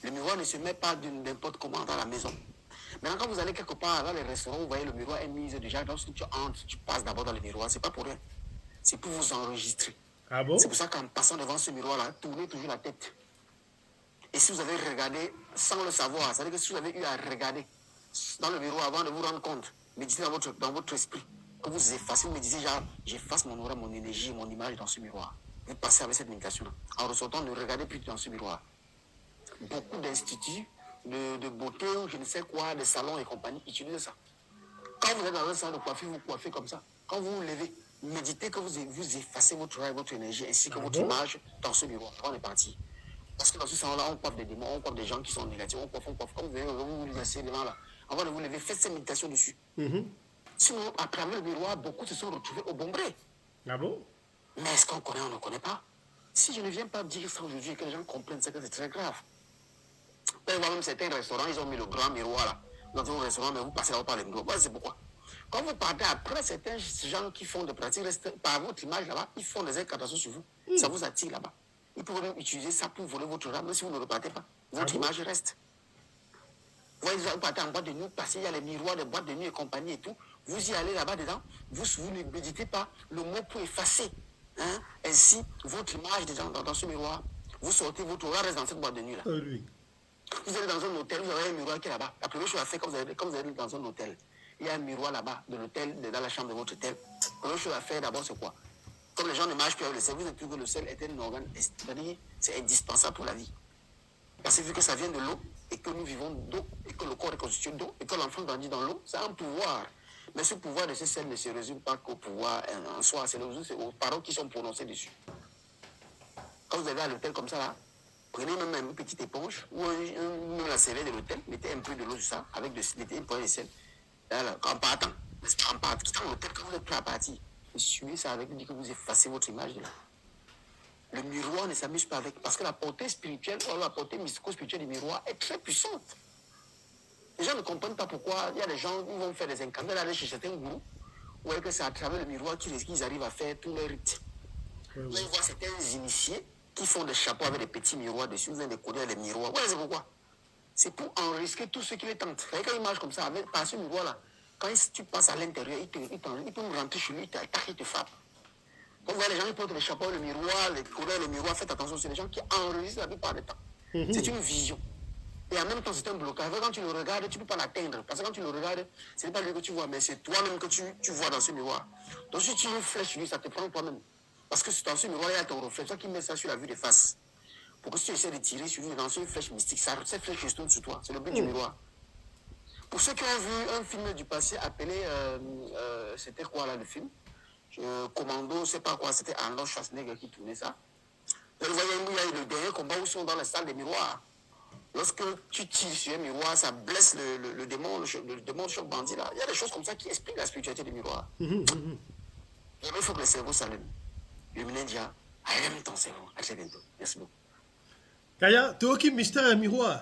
Le miroir ne se met pas n'importe comment dans la maison. Maintenant, quand vous allez quelque part dans les restaurants, vous voyez le miroir est mis déjà. Lorsque tu entres, tu passes d'abord dans le miroir. C'est pas pour rien. C'est pour vous enregistrer. Ah bon? C'est pour ça qu'en passant devant ce miroir-là, tournez toujours la tête. Et si vous avez regardé sans le savoir, c'est-à-dire que si vous avez eu à regarder dans le miroir avant de vous rendre compte, méditez dans votre esprit, que vous effacez, vous méditez genre, j'efface mon aura, mon énergie, mon image dans ce miroir. Vous passez avec cette méditation-là. En ressortant, ne regardez plus dans ce miroir. Beaucoup d'instituts de beauté ou je ne sais quoi, de salons et compagnie utilisent ça. Quand vous êtes dans un salon de coiffure, vous coiffez comme ça. Quand vous vous levez, méditez que vous effacez votre aura et votre énergie ainsi que votre image dans ce miroir. On est parti. Parce que dans ce salon-là, on coiffe des démons, on coiffe des gens qui sont négatifs, on coiffe. Quand vous venez, vous vous laissez devant là. Avant de vous lever, faites cette méditation dessus. Sinon, à travers le miroir, beaucoup se sont retrouvés au Bombré. Ah bon? Mais est-ce qu'on connaît ou on ne connaît pas? Si je ne viens pas dire ça aujourd'hui et que les gens comprennent, c'est que c'est très grave. Vous allez voir même certains restaurants, ils ont mis le grand miroir là. Dans un restaurant, mais vous passez là-haut par les miroirs. Voilà, c'est pourquoi. Quand vous partez après, certains gens qui font des pratiques, restent par votre image là-bas, ils font des incantations sur vous. Ça vous attire là-bas. Ils pourraient même utiliser ça pour voler votre âme, même si vous ne repartez pas. Votre image reste. Vous voyez, vous partez en boîte de nuit, parce qu'il y a les miroirs de boîte de nuit et compagnie et tout. Vous y allez là-bas dedans, vous ne méditez pas le mot pour effacer. Hein? Ainsi, votre image dans ce miroir, vous sortez, votre aura reste dans cette boîte de nuit là. Vous allez dans un hôtel, vous avez un miroir qui est là-bas. La première chose à faire quand vous allez dans un hôtel, il y a un miroir là-bas, de l'hôtel, dans la chambre de votre hôtel. La première chose à faire d'abord, c'est quoi? Comme les gens ne marchent plus avec le sel, vous êtes plus que le sel est un organe, c'est indispensable pour la vie. Parce que vu que ça vient de l'eau, et que nous vivons d'eau, et que le corps est constitué d'eau, et que l'enfant grandit dans l'eau, ça a un pouvoir. Mais ce pouvoir de ce sel ne se résume pas qu'au pouvoir en soi, c'est aux paroles qui sont prononcées dessus. Quand vous allez à l'hôtel comme ça, là, prenez même une petite éponge, ou même la serviette de l'hôtel, mettez un peu de l'eau sur ça, avec mettez un point de sel. Là, en partant, quittant l'hôtel, quand vous êtes prêt à partir, essuyez ça avec, dit que vous effacez votre image de là. Le miroir ne s'amuse pas avec, parce que la portée spirituelle, ou la portée mystico-spirituelle du miroir est très puissante. Les gens ne comprennent pas pourquoi il y a des gens qui vont faire des incandescences, aller chez certains gourous, ou que c'est à travers le miroir qu'ils arrivent à faire tous les rites. Vous allez voir certains initiés qui font des chapeaux avec des petits miroirs dessus, vous allez décorer les miroirs. Ouais, c'est pourquoi? C'est pour enregistrer tout ce qui les tente. Avec une image comme ça, par ce miroir-là, quand tu passes à l'intérieur, il peut rentrer chez lui, il te frappe. Quand vous voyez les gens qui portent les chapeaux, le miroir, les couleurs, le miroir, faites attention, c'est les gens qui enregistrent la plupart du temps. C'est une vision. Et en même temps, c'est un blocage. Quand tu le regardes, tu ne peux pas l'atteindre. Parce que quand tu le regardes, ce n'est pas lui que tu vois, mais c'est toi-même que tu vois dans ce miroir. Donc si tu flèches sur lui, ça te prend toi-même. Parce que dans ce miroir, il y a ton reflet. C'est toi qui mets ça sur la vue de face. Pour que si tu essaies de tirer sur lui, dans une flèche mystique, cette flèche retourne sur toi. C'est le but du miroir. Pour ceux qui ont vu un film du passé appelé, c'était quoi là le film? Commando, je ne sais pas quoi, c'était Arnold Schwarzenegger qui tournait ça. Vous voyez, il y a le dernier combat où ils sont dans la salle des miroirs. Lorsque tu tires sur un miroir, ça blesse le démon, le démon choc bandit là. Il y a des choses comme ça qui expliquent la spiritualité du miroir. Il faut que le cerveau s'allume. Lumineux déjà, allume ton cerveau. À très bientôt. Merci beaucoup. Kaya, tu as un mystère à miroir.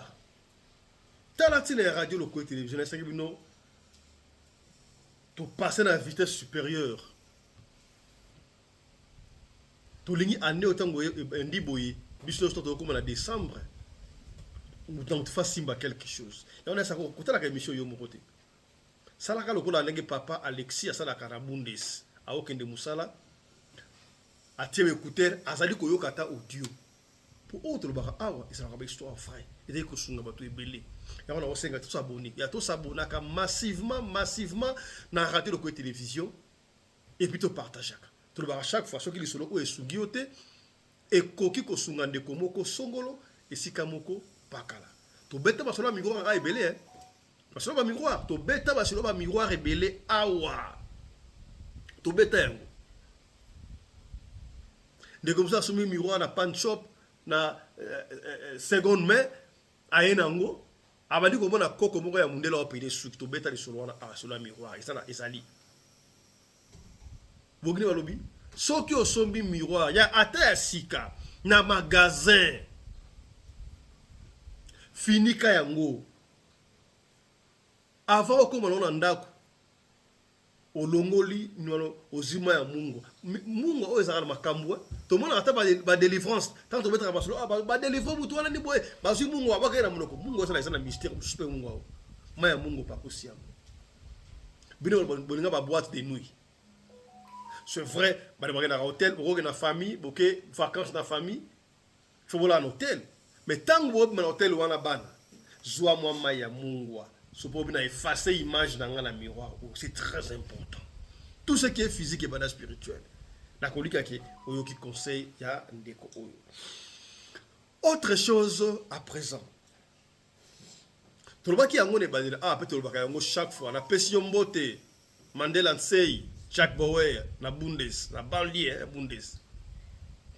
Tu as la radio, le côté télévision, tu passes à la vitesse supérieure. Tu lignes année autant que Ndi Boye, bisous comme en décembre. Nous faisons quelque chose. Et on a ça, quand la émission est mon côté. Ça, la papa Alexis, ça la Karabundes, à aucun de Moussala, à tirer écouteur, à Zali Koyokata audio. Pour autre, le bar, et ça va être histoire frère. Et dès que son bateau est belé. Et on a aussi tous s'abonner. Il y a tous s'abonner massivement, dans la radio de côté télévision. Et puis tu partages. Tout le bar, chaque fois, ceux qui sont là, ou est sous-guilloté, et koki ko sungande komoko songolo, et sikamoko. Pakala. To beta basolo miroir a ebelé hein. Basolo ba miroir, to beta basolo ba miroir ebelé awa. To beta yango. De comme ça sumi miroir na pan shop na seconde main ayenango. Abandi ko mona koko moko ya mundela o pede suki to beta lisolo na solo miroir. Isa na ezali. Bogni balobi. Soki o sombi miroir ya ata sika na magasin. Finika yango avant ko malona ndako olongoli nolo ozima ya mungu o ezala makambo to mona ata ba délivrance tant to mettre basolo ba délivrer mutu wana ni boye bazui mungu abaka na munoko mungu ça na mystère super mungu ma ya mungu pa kosiam bino bolinga ba boîte de nuit c'est vrai ba de na hôtel bo na famille boké vacances na famille faut voler en hôtel. Mais tant que vous avez un hôtel ou un ban, zoa moi maya mungwa, so pour bien effacer l'image dans un miroir, c'est très important. Tout ce qui est physique et bana spirituel. La colika qui oyo qui conseille ya ndeko oyo. Autre chose à présent. Tout le monde qui a ngone banila peut-être le baka yango chaque fois na pesi mbote Mandela Nsei, Jack Bauer na Bundes, na banlieue Bundes.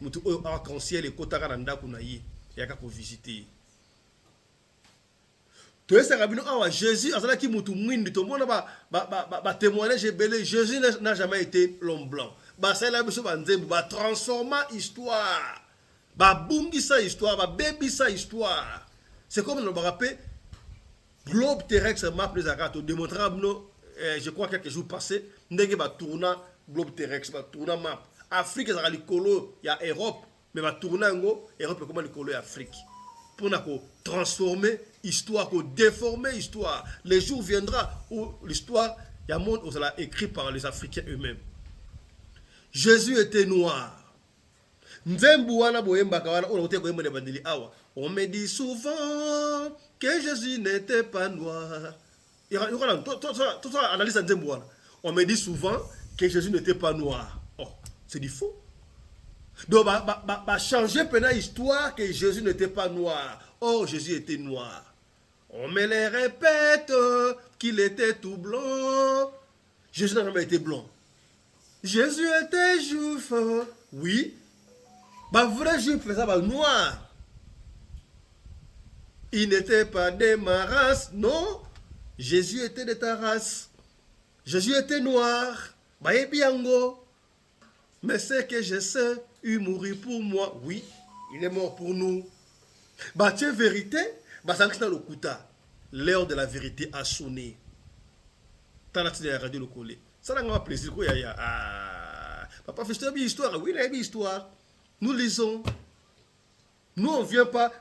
Mutu oyo arc-en-ciel et kotaka na ndako na yi. Il y a qu'à visiter. Tout ça, Jésus, à qui moutou mwindi, tout le monde va témoigner, Jésus n'a jamais été l'homme blanc. C'est là que va transformer l'histoire. Va bungi sa histoire, va baby sa histoire. C'est comme le rappel, globe terrestre map les arato démontrera, je crois quelques jours passés, n'enge va tourner globe terrestre, va tourner map. Afrique, il y a l'Europe. mais va tourner ngo Europe comment le colonie Afrique pour transformer histoire, pour déformer l'histoire. Le jour viendra où l'histoire, il y a un monde où ça l'a écrit par les Africains eux-mêmes. Jésus était noir. On me dit souvent que Jésus n'était pas noir. On me dit souvent que Jésus n'était pas noir. Oh, c'est du faux. Donc, changer pendant l'histoire que Jésus n'était pas noir. Oh, Jésus était noir. On me les répète qu'il était tout blanc. Jésus n'a jamais été blanc. Jésus était juif. Oui. Vrai juif faisait noir. Il n'était pas de ma race. Non. Jésus était de ta race. Jésus était noir. Mais c'est que je sais, il mourit pour moi. Oui, il est mort pour nous. C'est vérité. L'heure de la vérité a sonné. T'as la radio le coller. Ça n'a pas plaisir. Papa fait une histoire. Oui, il y a une histoire. Nous lisons. Nous, on ne vient pas.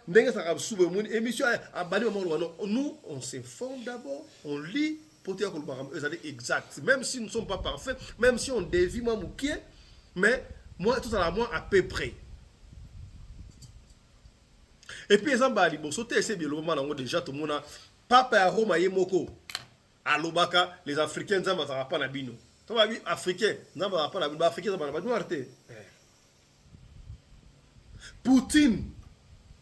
Nous, on s'informe d'abord. On lit. Pour dire que c'est exact. Même si nous ne sommes pas parfaits, même si on dévie, mais moi, tout à moi, à peu près. Et puis, déjà, tout le monde a papa à Roma Yemoko. À Lobaka, les Africains, ils n'ont pas la bino. Tu vois, les Africains, ils n'ont pas la bino. Les Africains, ils n'ont pas la bino. Poutine,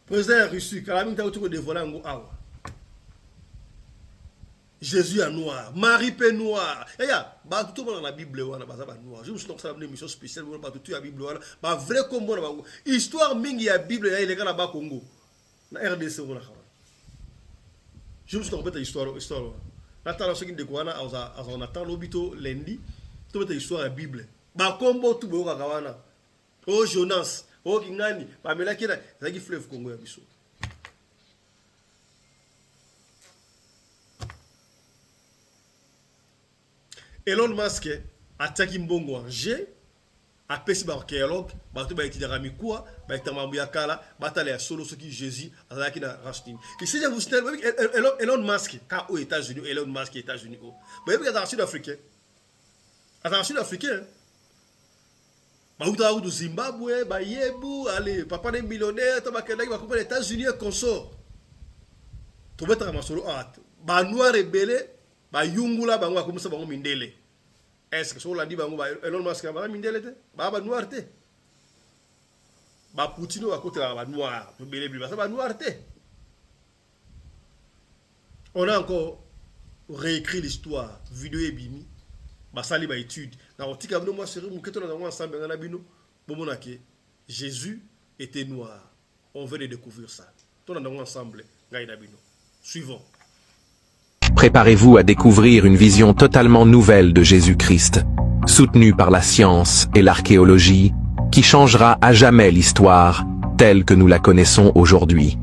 président russe, quand la minute autour de voler en Jésus est noir, Marie est noir. Et tout le monde dans la Bible est noir. Je me suis dit que c'est une émission spéciale pour tout la Bible. Vrai comme moi, histoire mingi la Bible et les gars là-bas Congo. Na RDC on a. Je me suis dit que l'histoire. Attends, ce qui est quoi on attend l'hôpital lundi. Tout est histoire la Bible. Ba combo tout boka kawana. Oh Jonas, oh Kingani, ba melaki na zaki fleuve Congo ya biso. Elon Musk attaque mbongo en G, a pesi ba archéologue, ba to ba étudier ramikua, ba tamambu ya kala, ba tale ya solo ce qui Jésus azaki na Rastin. Ici je vous dis Elon Musk ka aux États-Unis, Elon Musk aux États-Unis. Ba yebi ka Sud-Africain. Attends Sud-Africain. Ba uta du Zimbabwe, ba yebu, allez, papa des millionnaires, to ba kenda ba ko les États-Unis consort. To mettre ma solo art. Ba noir rebelle ba yungula bango akomisa bango mindele. Est-ce que so la di bango ba Elon Musk ba mindele te? Ba noir te. Ba Poutine wa côté ba noir, to belé ba ça ba noir te. On a encore réécrit l'histoire, vidéo et bimi. Ba sali ba étude. Na otika bino moi sérieux muketo na bango ensemble na bino. Bomona ke Jésus était noir. On veut découvrir ça. Tout na ensemble ngai na bino. Suivant. Préparez-vous à découvrir une vision totalement nouvelle de Jésus-Christ, soutenue par la science et l'archéologie, qui changera à jamais l'histoire, telle que nous la connaissons aujourd'hui.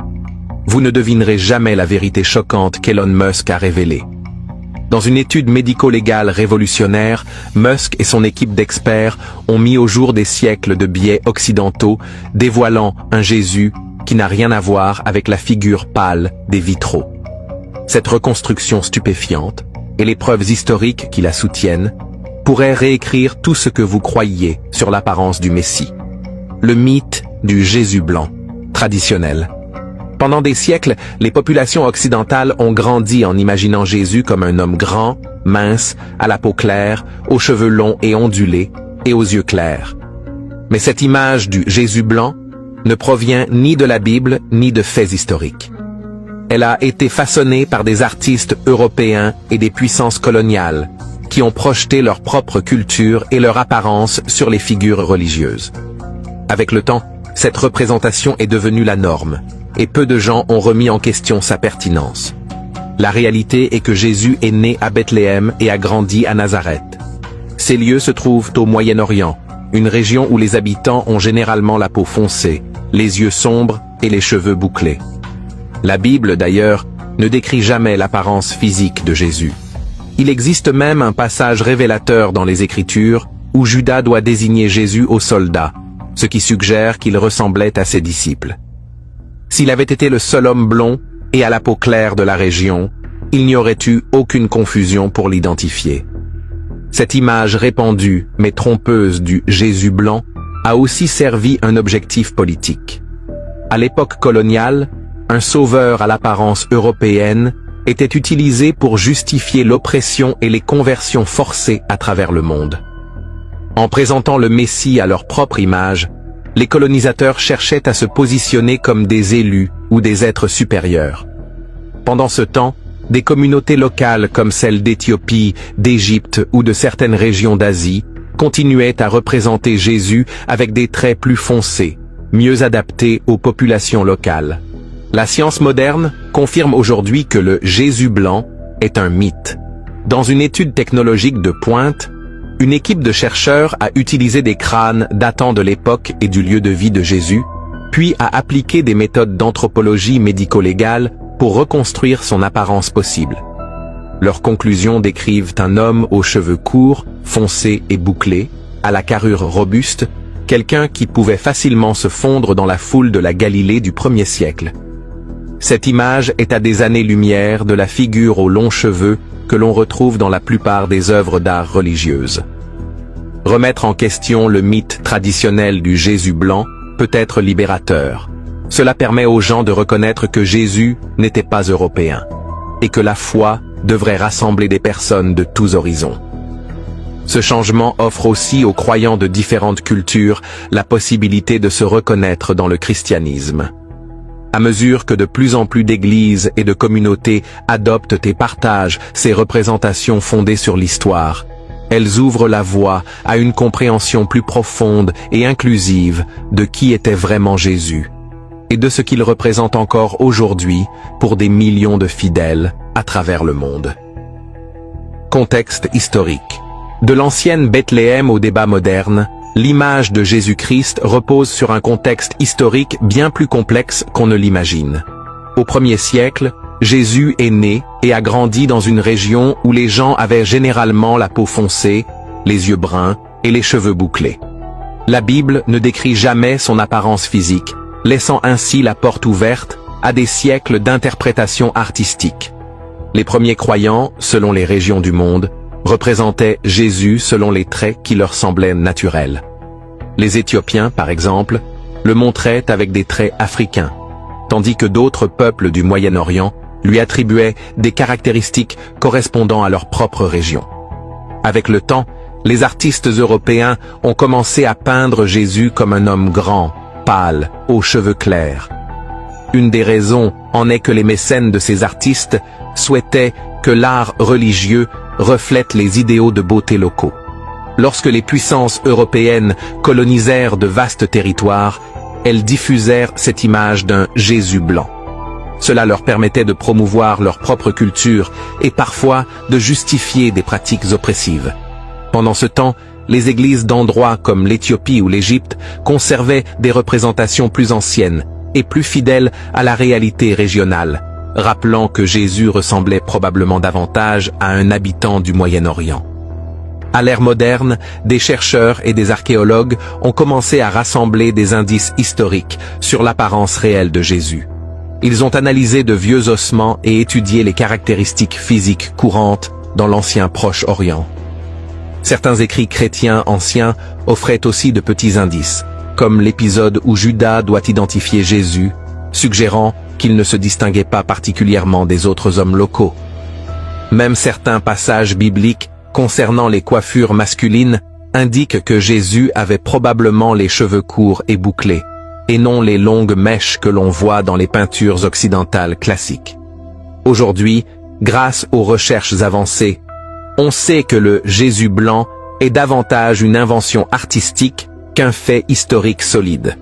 Vous ne devinerez jamais la vérité choquante qu'Elon Musk a révélée. Dans une étude médico-légale révolutionnaire, Musk et son équipe d'experts ont mis au jour des siècles de biais occidentaux, dévoilant un Jésus qui n'a rien à voir avec la figure pâle des vitraux. Cette reconstruction stupéfiante, et les preuves historiques qui la soutiennent, pourraient réécrire tout ce que vous croyiez sur l'apparence du Messie. Le mythe du Jésus blanc, traditionnel. Pendant des siècles, les populations occidentales ont grandi en imaginant Jésus comme un homme grand, mince, à la peau claire, aux cheveux longs et ondulés, et aux yeux clairs. Mais cette image du Jésus blanc ne provient ni de la Bible ni de faits historiques. Elle a été façonnée par des artistes européens et des puissances coloniales, qui ont projeté leur propre culture et leur apparence sur les figures religieuses. Avec le temps, cette représentation est devenue la norme, et peu de gens ont remis en question sa pertinence. La réalité est que Jésus est né à Bethléem et a grandi à Nazareth. Ces lieux se trouvent au Moyen-Orient, une région où les habitants ont généralement la peau foncée, les yeux sombres et les cheveux bouclés. La Bible, d'ailleurs, ne décrit jamais l'apparence physique de Jésus. Il existe même un passage révélateur dans les Écritures où Judas doit désigner Jésus aux soldats, ce qui suggère qu'il ressemblait à ses disciples. S'il avait été le seul homme blond et à la peau claire de la région, il n'y aurait eu aucune confusion pour l'identifier. Cette image répandue mais trompeuse du Jésus blanc a aussi servi un objectif politique. À l'époque coloniale, un sauveur à l'apparence européenne était utilisé pour justifier l'oppression et les conversions forcées à travers le monde. En présentant le Messie à leur propre image, les colonisateurs cherchaient à se positionner comme des élus ou des êtres supérieurs. Pendant ce temps, des communautés locales comme celles d'Éthiopie, d'Égypte ou de certaines régions d'Asie continuaient à représenter Jésus avec des traits plus foncés, mieux adaptés aux populations locales. La science moderne confirme aujourd'hui que le Jésus blanc est un mythe. Dans une étude technologique de pointe, une équipe de chercheurs a utilisé des crânes datant de l'époque et du lieu de vie de Jésus, puis a appliqué des méthodes d'anthropologie médico-légale pour reconstruire son apparence possible. Leurs conclusions décrivent un homme aux cheveux courts, foncés et bouclés, à la carrure robuste, quelqu'un qui pouvait facilement se fondre dans la foule de la Galilée du 1er siècle. Cette image est à des années-lumière de la figure aux longs cheveux que l'on retrouve dans la plupart des œuvres d'art religieuses. Remettre en question le mythe traditionnel du Jésus blanc peut être libérateur. Cela permet aux gens de reconnaître que Jésus n'était pas européen, et que la foi devrait rassembler des personnes de tous horizons. Ce changement offre aussi aux croyants de différentes cultures la possibilité de se reconnaître dans le christianisme. À mesure que de plus en plus d'églises et de communautés adoptent et partagent ces représentations fondées sur l'histoire, elles ouvrent la voie à une compréhension plus profonde et inclusive de qui était vraiment Jésus, et de ce qu'il représente encore aujourd'hui pour des millions de fidèles à travers le monde. Contexte historique. De l'ancienne Bethléem au débat moderne, l'image de Jésus-Christ repose sur un contexte historique bien plus complexe qu'on ne l'imagine. Au 1er siècle, Jésus est né et a grandi dans une région où les gens avaient généralement la peau foncée, les yeux bruns et les cheveux bouclés. La Bible ne décrit jamais son apparence physique, laissant ainsi la porte ouverte à des siècles d'interprétation artistique. Les premiers croyants, selon les régions du monde, représentaient Jésus selon les traits qui leur semblaient naturels. Les Éthiopiens, par exemple, le montraient avec des traits africains, tandis que d'autres peuples du Moyen-Orient lui attribuaient des caractéristiques correspondant à leur propre région. Avec le temps, les artistes européens ont commencé à peindre Jésus comme un homme grand, pâle, aux cheveux clairs. Une des raisons en est que les mécènes de ces artistes souhaitaient que l'art religieux reflète les idéaux de beauté locaux. Lorsque les puissances européennes colonisèrent de vastes territoires, elles diffusèrent cette image d'un Jésus blanc. Cela leur permettait de promouvoir leur propre culture et parfois de justifier des pratiques oppressives. Pendant ce temps, les églises d'endroits comme l'Éthiopie ou l'Égypte conservaient des représentations plus anciennes et plus fidèles à la réalité régionale, rappelant que Jésus ressemblait probablement davantage à un habitant du Moyen-Orient. À l'ère moderne, des chercheurs et des archéologues ont commencé à rassembler des indices historiques sur l'apparence réelle de Jésus. Ils ont analysé de vieux ossements et étudié les caractéristiques physiques courantes dans l'ancien Proche-Orient. Certains écrits chrétiens anciens offraient aussi de petits indices, comme l'épisode où Judas doit identifier Jésus, suggérant qu'il ne se distinguait pas particulièrement des autres hommes locaux. Même certains passages bibliques concernant les coiffures masculines indiquent que Jésus avait probablement les cheveux courts et bouclés, et non les longues mèches que l'on voit dans les peintures occidentales classiques. Aujourd'hui, grâce aux recherches avancées, on sait que le Jésus blanc est davantage une invention artistique qu'un fait historique solide.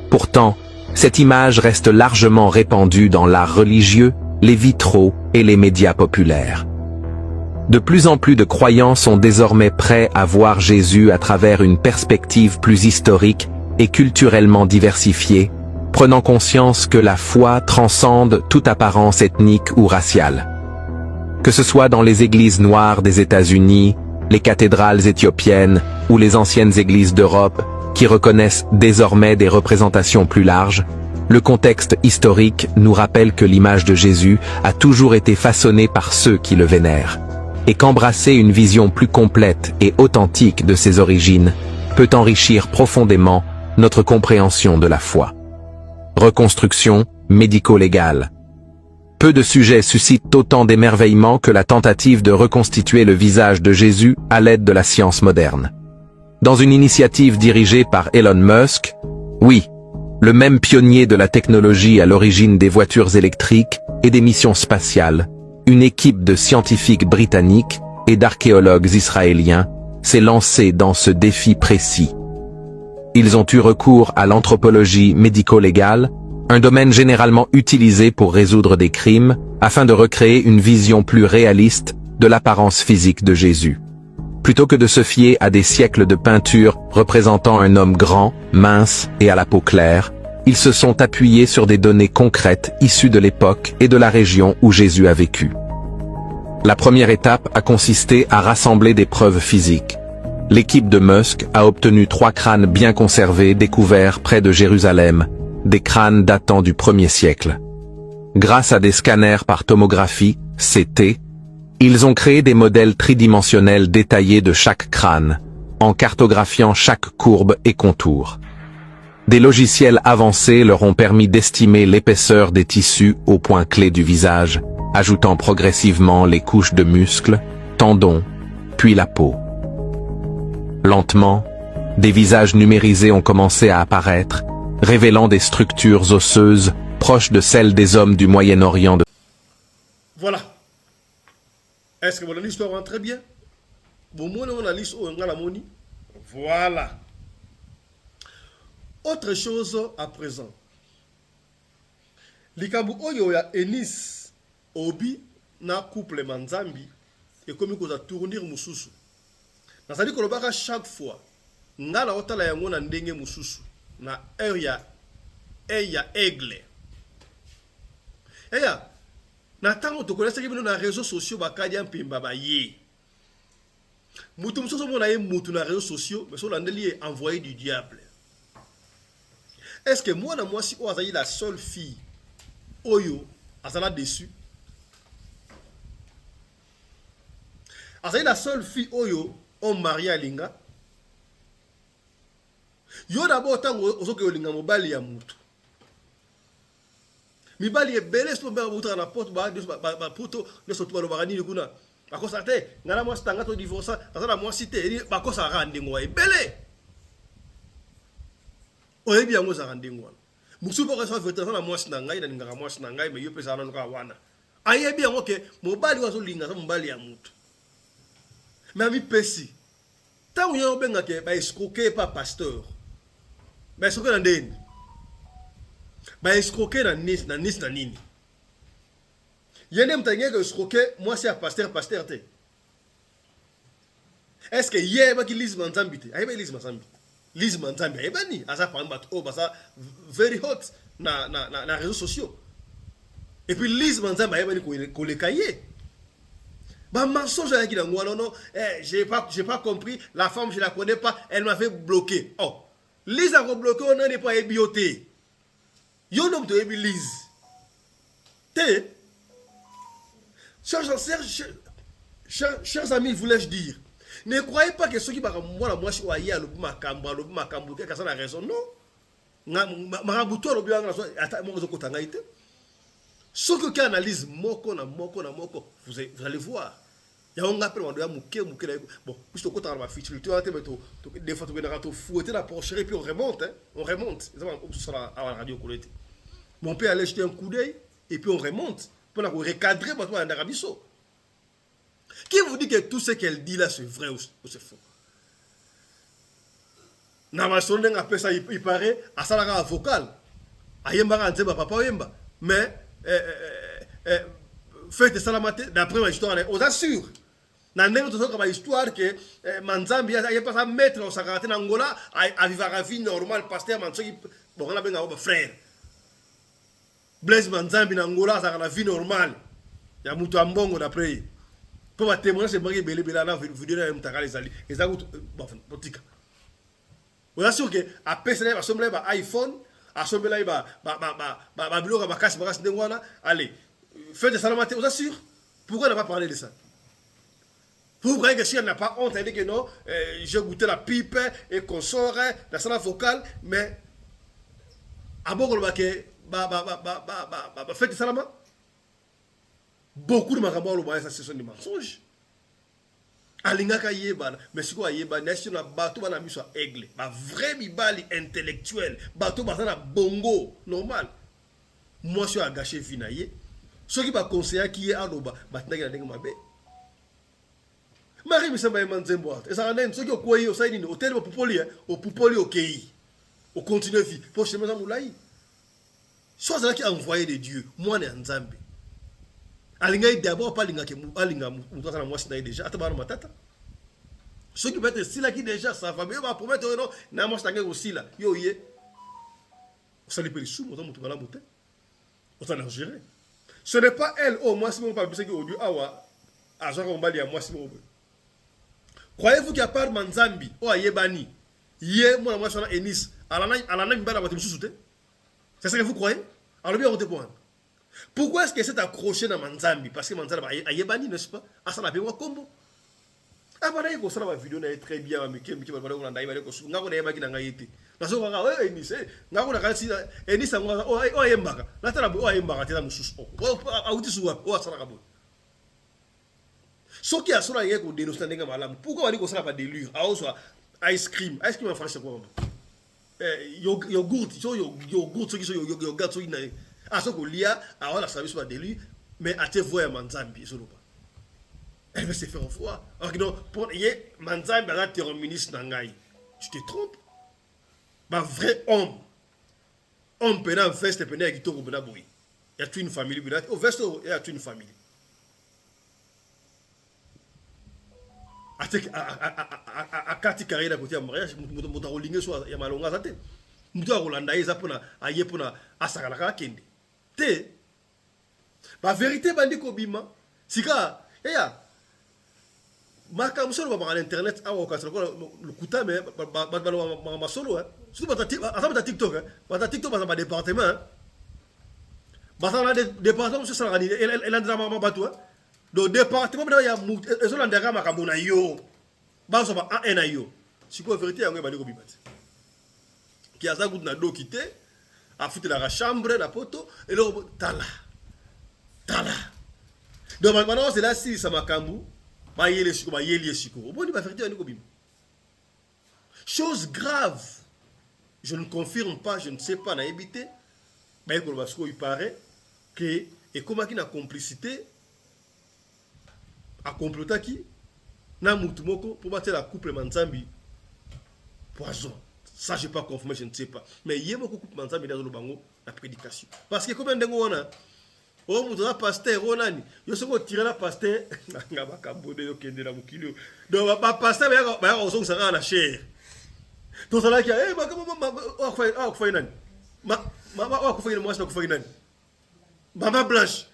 Pourtant, cette image reste largement répandue dans l'art religieux, les vitraux et les médias populaires. De plus en plus de croyants sont désormais prêts à voir Jésus à travers une perspective plus historique et culturellement diversifiée, prenant conscience que la foi transcende toute apparence ethnique ou raciale. Que ce soit dans les églises noires des États-Unis, les cathédrales éthiopiennes ou les anciennes églises d'Europe, qui reconnaissent désormais des représentations plus larges, le contexte historique nous rappelle que l'image de Jésus a toujours été façonnée par ceux qui le vénèrent, et qu'embrasser une vision plus complète et authentique de ses origines peut enrichir profondément notre compréhension de la foi. Reconstruction médico-légale. Peu de sujets suscitent autant d'émerveillement que la tentative de reconstituer le visage de Jésus à l'aide de la science moderne. Dans une initiative dirigée par Elon Musk, oui, le même pionnier de la technologie à l'origine des voitures électriques et des missions spatiales, une équipe de scientifiques britanniques et d'archéologues israéliens s'est lancée dans ce défi précis. Ils ont eu recours à l'anthropologie médico-légale, un domaine généralement utilisé pour résoudre des crimes, afin de recréer une vision plus réaliste de l'apparence physique de Jésus. Plutôt que de se fier à des siècles de peinture représentant un homme grand, mince et à la peau claire, ils se sont appuyés sur des données concrètes issues de l'époque et de la région où Jésus a vécu. La première étape a consisté à rassembler des preuves physiques. L'équipe de Musk a obtenu 3 crânes bien conservés découverts près de Jérusalem, des crânes datant du 1er siècle. Grâce à des scanners par tomographie, CT, ils ont créé des modèles tridimensionnels détaillés de chaque crâne, en cartographiant chaque courbe et contour. Des logiciels avancés leur ont permis d'estimer l'épaisseur des tissus aux points clés du visage, ajoutant progressivement les couches de muscles, tendons, puis la peau. Lentement, des visages numérisés ont commencé à apparaître, révélant des structures osseuses proches de celles des hommes du Moyen-Orient. Voilà. Est-ce que votre histoire va très bien? Voilà. Autre chose à présent. Likabu oyo ya Enis Obi na couple Manzambi et comme il a tourner mususu. Na sadi kolobaka chaque fois ngala otala yango na ndenge mususu na area eya aigle. Eya na tango to connaître que na réseaux sociaux bakadi mpimba ba ye. Mutu mususu mona ye mutu na réseaux sociaux mais so landeli est envoyé du diable. Est-ce que moi si Oazaï la seule fille Oyo Azala dessus? Azaï la seule fille Oyo on marie à Linga? Yo d'abord tango ozoke Olinga mobali ya mutu. Mibali e belle so ba mutu na porte ba poto ne so tuba lo barani kuna. Bakosa te ngala moi stanga to divorce azala moi cité bakosa rande ngwa e belle. Oye bien moi rande ngwa. Musu ba ko voter na moi sinanga ina ngara moi sinanga me yo pesa na ka wana. Aye bien OK mobali wazo linga so mobali ya mutu. Mais mi pesi. Tant yo benga ke ba escroquer pas pasteur. Ba escroquer na ndeni. Ba escroquer na nis na nini. Yene mtanye que escroquer moi c'est pasteur te. Est-ce que hier ba ki lise manzambi te? Aye ba lise manzambi. Lise manzambi aye ba ni asa pa mbat o basa very hot na réseaux sociaux. Et puis lise manzambi aye ba ni ko le cahier. Bah mensonge avec la non non, j'ai pas compris, la femme je la connais pas, elle m'avait bloqué. Oh, Lise a bloqué, on n'est pas ébioté. Yo nom de Lise. Té. Chers amis, voulais-je dire, ne croyez pas que ceux qui parlent moi je suis à l'Obumakambo, que ça a raison, non. Marabuto le bien à mon kotanga ite. Ce que analyse moko, vous allez voir. Il y a un appel on doit mouker bon, puisque tu as ma fiche, tu as des fois tu as fouetter la porcherie puis on remonte hein, on remonte. Ça va à la radio collecte. Mon père allait jeter un coup d'œil et puis on remonte pour la recadrer maintenant en Arabie. Qui vous dit que tout ce qu'elle dit là c'est vrai ou c'est faux? Namasonde appelle ça il paraît à ça vocal. Ayemba nzeba papa yemba mais faites ça la matin d'après ma histoire on assure na ndenge to comme histoire que Manzambi a pas à mettre au sakarate na Angola à vivre la vie normale pasteur Mansoki bon on a benga ba frère Blaise Manzambi na Angola ça la vie normale ya mutu ambongo d'après pour ma témoigner c'est bari belé na vidéo na mtakali zali ezako bon botika Vous êtes sûr que à personne va sombrer un iPhone, à sombrer là ba biloko ba casse ndengwana, allez, faites ça la matin, vous êtes sûr? Pourquoi on n'a pas parlé de ça? Vous croyez que si elle n'a pas honte, elle dit que non, j'ai goûté la pipe et qu'on sort la salle vocale, mais à bon que faites ça la main. Beaucoup de marabouts le ça ce sont des mensonges. Alingaka yeba, mais si quoi yeba, nation na bateau na mis soit aigle, ba vrai mibali intellectuel, bateau na bongo normal. Moi je suis à gâcher finaye. Ceux qui va conseiller qui est à l'oba, batna qui na dengue mabe. Marie misamba manzembo. Et ça rend ceux qui au quoi au saïdine hôtel au popoli au kei. Au continue vie. Pour chez mes amoulaï. Soit ça qui a envoyé de Dieu, moi ne nzambe. Alinga d'abord pas linga que alinga muto na moi sinaï déjà ataba na matata. Ceux qui mettent si là qui déjà sa famille va promettre non na moi sinaï aussi là. Yo yé. Ça les périsou muto muto bala muté. On s'en a géré. Ce n'est pas elle au moins si mon pas bisé que au Dieu awa agent on bali à moi si mon. Croyez-vous qu'il y a pas de Manzambi ou Ayebani? Yé, moi, je suis Enis. Alana Mbala va te soutenir. C'est ça que vous croyez? Alors, bien, on te point. Pourquoi est-ce que c'est accroché dans Manzambi? Parce que Manzambi Ayebani, n'est-ce pas? Ah, ça n'a pas combo. Ah, bah, il y a une vidéo très bien. Mais qui va parler de Ndaïba, il y a une vidéo qui été. La chose est Enis. Il y a une Enis, oh, Ayembaka. Là, tu as un Ayembaka, tu as un sous. Oh, tu souhaites. Oh, ça n'a pas. Ce qui a sur la guerre qu'on dénonce dans malam, pourquoi on dit qu'on ne pas délire? Ah, soit ice cream en français c'est quoi? Yogourt, yogourt, ceux qui sont yogourt, ceux qui n'ont pas. Ce qu'on lia, alors la service soit délire, mais à te voir Manzambi, ce n'est pas. Elle veut se faire au foie. Alors que non, pour y Manzambi, tu es un ministre d'Angaï. Tu te trompes. Un vrai homme. Homme pénal, veste pénal, qui tourne au Benaboui. Il y a une famille, au veste, il y a une famille. A kati carrière à côté de mariage, mutu arolinge so ya malonga zate. Mutu arolanda eza pona aye pona asakala ka kende. Te. Ba vérité bandi ko bima. Sika ya. Maka musolo ba internet awa ka solo le kuta mais ba ma solo hein. Surtout ba TikTok hein. Ba TikTok ba département. Ba ça département sur ça elle a ma bateau hein. Donc département il y a ils ont ndaka makambo na yo ba so ba un na yo siko vérité yango ba ndiko bibati ki aza good na do kité a foutre la chambre la poto et là tala donc maintenant c'est là si ça makambo ba yele siko bon ba vérité ndiko bim chose grave je ne confirme pas je ne sais pas na habité mais ko ba siko il paraît que et comment qui na complicité à comploter qui na mutumoko pour battre la couple Manzambi poison ça j'ai pas confirmé je ne sais pas mais il y a beaucoup couple Manzambi dans le bango la prédication parce que combien d'engo on a oh mutura pasteur onani yo soko tirer la pasteur ngaba kabode yo kende na mukilo donc ba pasteur ba ozong sanga na chair donc ça là qui eh ba quoi nani ma quoi nani moi c'est quoi nani Mama Blanche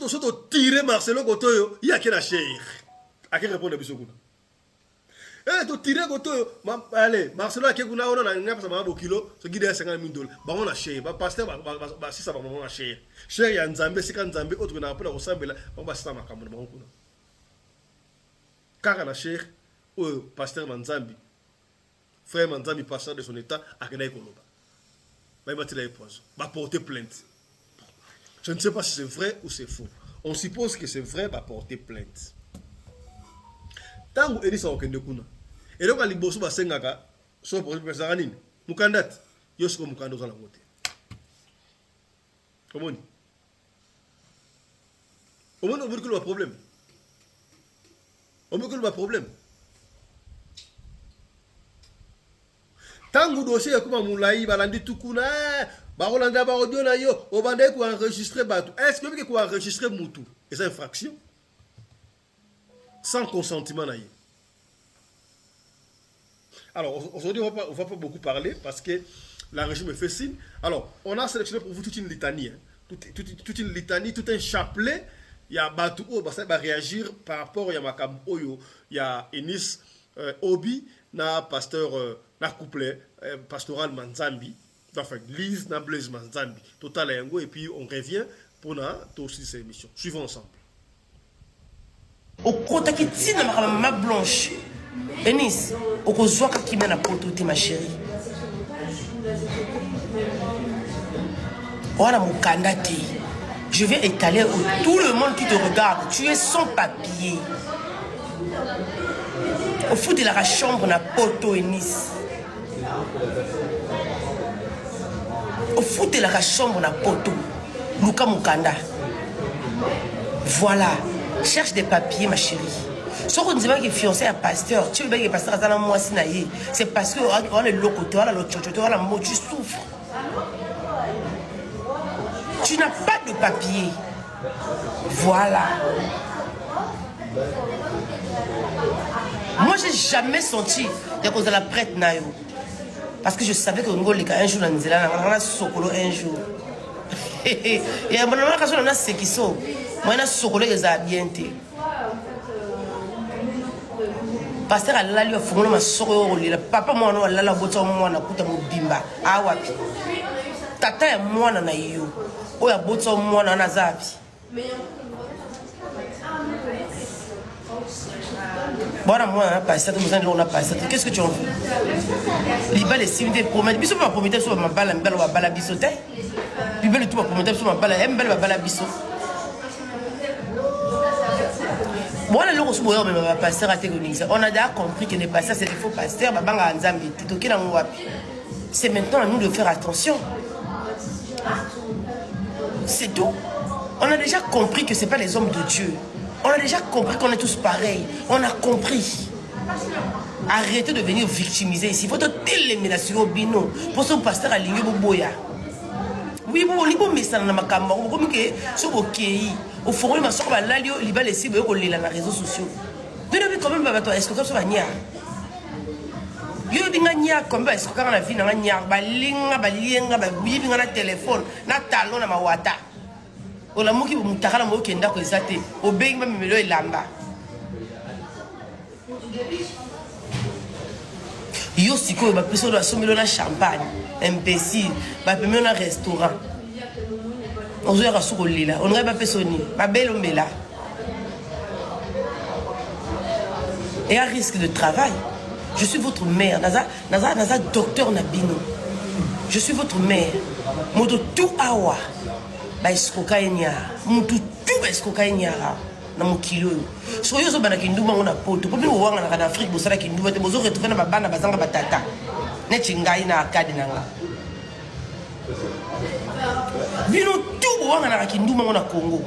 surtout tirer Marcelo Gotoyo, il y a qui la chair. À qui répondre à Bissoguna? Eh, tu tirer Gotoyo, allez, Marcelo a qui on a un peu de kilo, ce qui est 50 000 $. Bah, on a chair, bah, pasteur, si ça va, on a chair. Chair, il y a un Zambé, c'est quand Zambé, autre n'a pas la ressemble, on va se faire ma caméra, on a. Car la chair, pasteur Manzambi, frère Manzambi, pasteur de son état, à Kenaï Koloba. Bah, il va tirer les poisons, va porter plainte. Je ne sais pas si c'est vrai ou c'est faux. On suppose que c'est vrai, va porter plainte. Tant que Elis a aucun de kuna. Et donc, les bossous va sengaka, soit pour le Zaranine. Mukandat, yosko mukando dans la montée. Comment on dit? Au moins, on veut que le problème. On veut que le problème. Tant que le dossier est comme Moulaï, Balandi Tukuna, Barolanda Barodio na yo, au bandé pour enregistrer Batou. Est-ce que vous pouvez enregistrer Moutou? Et c'est une infraction? Sans consentement na yo. Alors, aujourd'hui, on ne va pas beaucoup parler parce que la régime fait signe. Alors, on a sélectionné pour vous toute une litanie. Hein. Toute une litanie, tout un chapelet. Il y a Batou, ça va réagir par rapport à Makam Oyo. Il y a Enis Obi, na pasteur na couple pastoral Manzambi, enfin Lise na Blaise Manzambi, total yango, et puis on revient pour aussi ces émissions. Suivons ensemble. Au côté qui tient ma blanche, Enis, au kozwa qui mène à pototé ma chérie. Voilà mon candidat. Je vais étaler où tout le monde qui te regarde, tu es sans papier. Au foot de la chambre na poto Enis. Au foot de la chambre na poto. Luka Mukanda. Voilà. Cherche des papiers, ma chérie. Si on dit que tu es fiancé à pasteur, tu veux bien que le pasteur a un mois sinaïe. C'est parce que on est loco, tu as le tchocho, tu as la mot, tu souffres. Tu n'as pas de papier. Voilà. Moi, j'ai jamais senti à cause de la prête Nayo. Parce que je savais que un jour, on a sokolo un jour. Et à un moment, on a ce qui sont. Moi, je suis bien. Pasteur a la lieu fondé ma soro le papa moi no la bota moi na kuta mobimba awapi tata ya mwana na yo oya bota mwana na zapi Bon, moi, on a pas ça. Qu'est-ce que tu en veux? Libal est simité pour mettre. Bisous, ma prometteur sur ma balle, belle ou ma balle bissoté. Libal tout ma prometteur sur ma balle, belle ou ma balle bissoté. Bon, là, le soir, mais ma pasteur a été on a déjà compris que les pasteurs, c'est des faux pasteurs. C'est maintenant à nous de faire attention. C'est tout. On a déjà compris que ce n'est pas les hommes de Dieu. On a déjà compris qu'on est tous pareils. On a compris. Arrêtez de venir victimiser ici. Il faut te téléménager au bino. Pour ce pasteur à l'Igno Boya. Oui, bon, on a mis ça dans ma caméra. On a mis ça au pays. Au fond, il m'a sorti là, il va laisser les réseaux sociaux. Depuis quand même, est-ce que ça va venir? Yo binga nya komba est-ce que quand on a vu na nya balinga balinga ba bibi na téléphone na talon na mawata. Ola muki mutakala mo kenda ko ezate obengi ba mimelo elamba. Yo siko ba peso do somelo na champagne, imbécile, ba pemelo na restaurant. On joue à Soukolila, on n'aurait pas personne, ma belle Omela. Et à risque de travail, je suis votre mère, Naza docteur Nabino. Je suis votre mère. Moto tout awa, ba eskoka enya, moto tout ba eskoka enya, na mokilo. Soyo zo bana kinduma on a poto, pour bien voir en Afrique, vous savez kinduma, vous aurez retrouvé na babana bazanga batata. Netchingai na akadi nanga. Bino tout bon na kinduma on a Congo.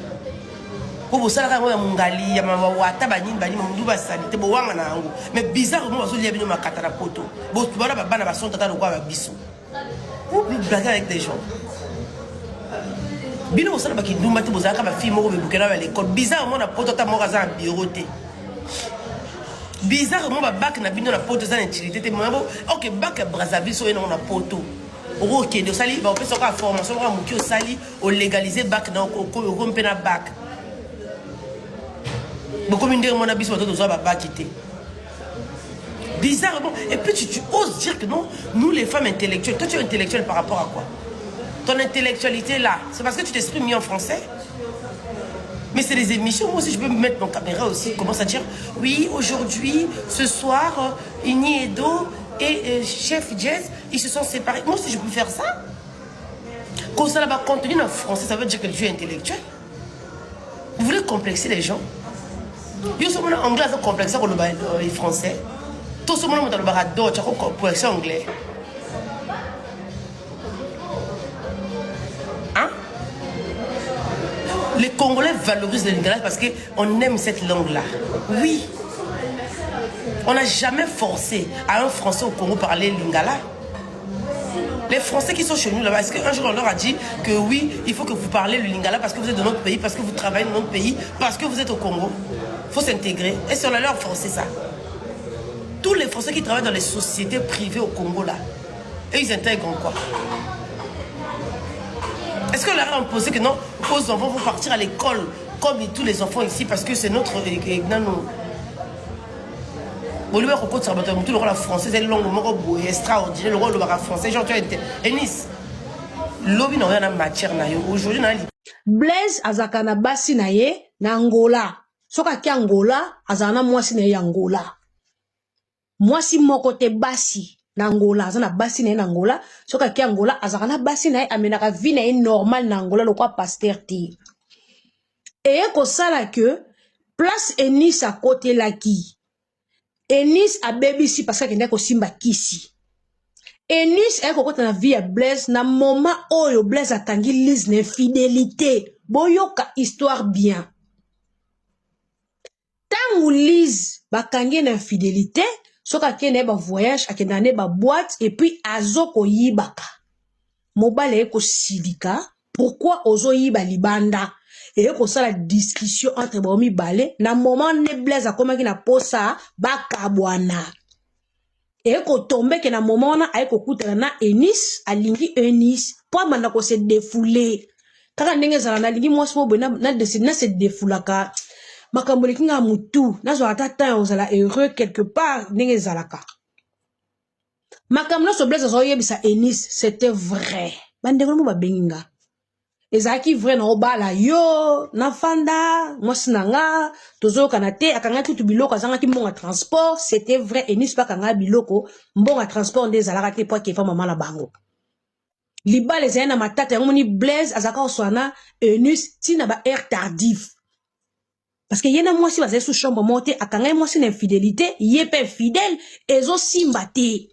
Pour ça la ya mungali ya mama wata banini bani munduba sanité bo wanga na ngo. Mais bizarrement bazo lia bino makata na poto. Bo bana bana ba son tata lo kwa ba biso. Vous blaguez avec des gens. Bino ça ba kinduma te bozaka ba fille moko be bukela à l'école. Bizarrement na poto ta moko za bureau te. Bizarrement ba bac na bino na poto za utilité te mo. OK, bac Brazzaville so eno na poto. Ok, de sali, on peut se faire formation, on peut sali, on légaliser bac, on peut na bac. Beaucoup de mon habit sur le dos, bac quitter. Bizarrement. Et puis tu oses dire que non, nous les femmes intellectuelles, toi tu es intellectuelle par rapport à quoi? Ton intellectualité là, c'est parce que tu t'exprimes mis en français? Mais c'est des émissions, moi aussi je peux me mettre mon caméra aussi, commence à dire, oui, aujourd'hui, ce soir, Ini Edo et Chef Jazz, ils se sont séparés. Moi aussi je peux faire ça. Quand ça là-bas contenu en français, ça veut dire que tu es intellectuel. Vous voulez complexer les gens? Yo sommes en anglais, ça complexe pour les français. Tout ce monde dans le barado, tu as complexe anglais. Hein? Les Congolais valorisent le lingala parce qu'on aime cette langue-là. Oui. On n'a jamais forcé à un Français au Congo parler lingala. Les Français qui sont chez nous là-bas, est-ce qu'un jour on leur a dit que oui, il faut que vous parlez le lingala parce que vous êtes de notre pays, parce que vous travaillez dans notre pays, parce que vous êtes au Congo? Il faut s'intégrer. Et si on a leur forcé ça? Tous les Français qui travaillent dans les sociétés privées au Congo là, et ils intègrent quoi? Est-ce qu'on leur a imposé que non, vos enfants vont partir à l'école comme tous les enfants ici parce que c'est notre... Bolívar Coco Sabato, tout le rôle français, c'est long, extraordinaire, le rôle français, genre tu as Enis. Lobby n'a rien en matière, aujourd'hui, Blaise azakana basi na ye na Angola. Soka ki Angola, azana mwasi na ye Angola. Mwasi moko te basi na Angola, azana basi na ye na Angola. Soka ki Angola, azakana basi na ye amenaka vi na ye normal na Angola, lo kwa pasteur ti. Et ko sala que place Enis à côté la ki. Enis a baby si parce que ko simba kisi. Enis est côté na vie à Blaise na moment oyo Blaise atangi lise n'infidélité. Boyoka histoire bien. Tant ou lise bakangi n'infidélité, soka kene ba voyage akendane ba boîte et puis azoko yibaka. Mobile eko silika, pourquoi ozo yiba libanda? Et eko sa la discussion entre bomi balé na moment ne Blaise akomaki na posa bakabwana. Et ko tombe que na moment na aiko kutana na Enis alingi Enis pour manda ko se défouler kaka ndenge zala na lingi mwasi mo bona na décide na se défoulaka makambo likinga mutu na zo atata ozala heureux quelque part ndenge zalaka makambo na so Blaise zo yebisa Enis c'était vrai bandeko mo babenga ezaki vrai na obala yo na fanda mwasi nanga tozo kanate akanga tutu biloko azanga ki mbonga transport c'était vrai Enis pa kanga biloko mbonga transport nde zalaka te po ke fa mama la bango libale zena matata yango ni Blaise azaka oswana Enis tina ba air tardif parce que yena mwasi bazali sous chambre monte akanga mwasi na infidélité yepe fidèle ezo simbate.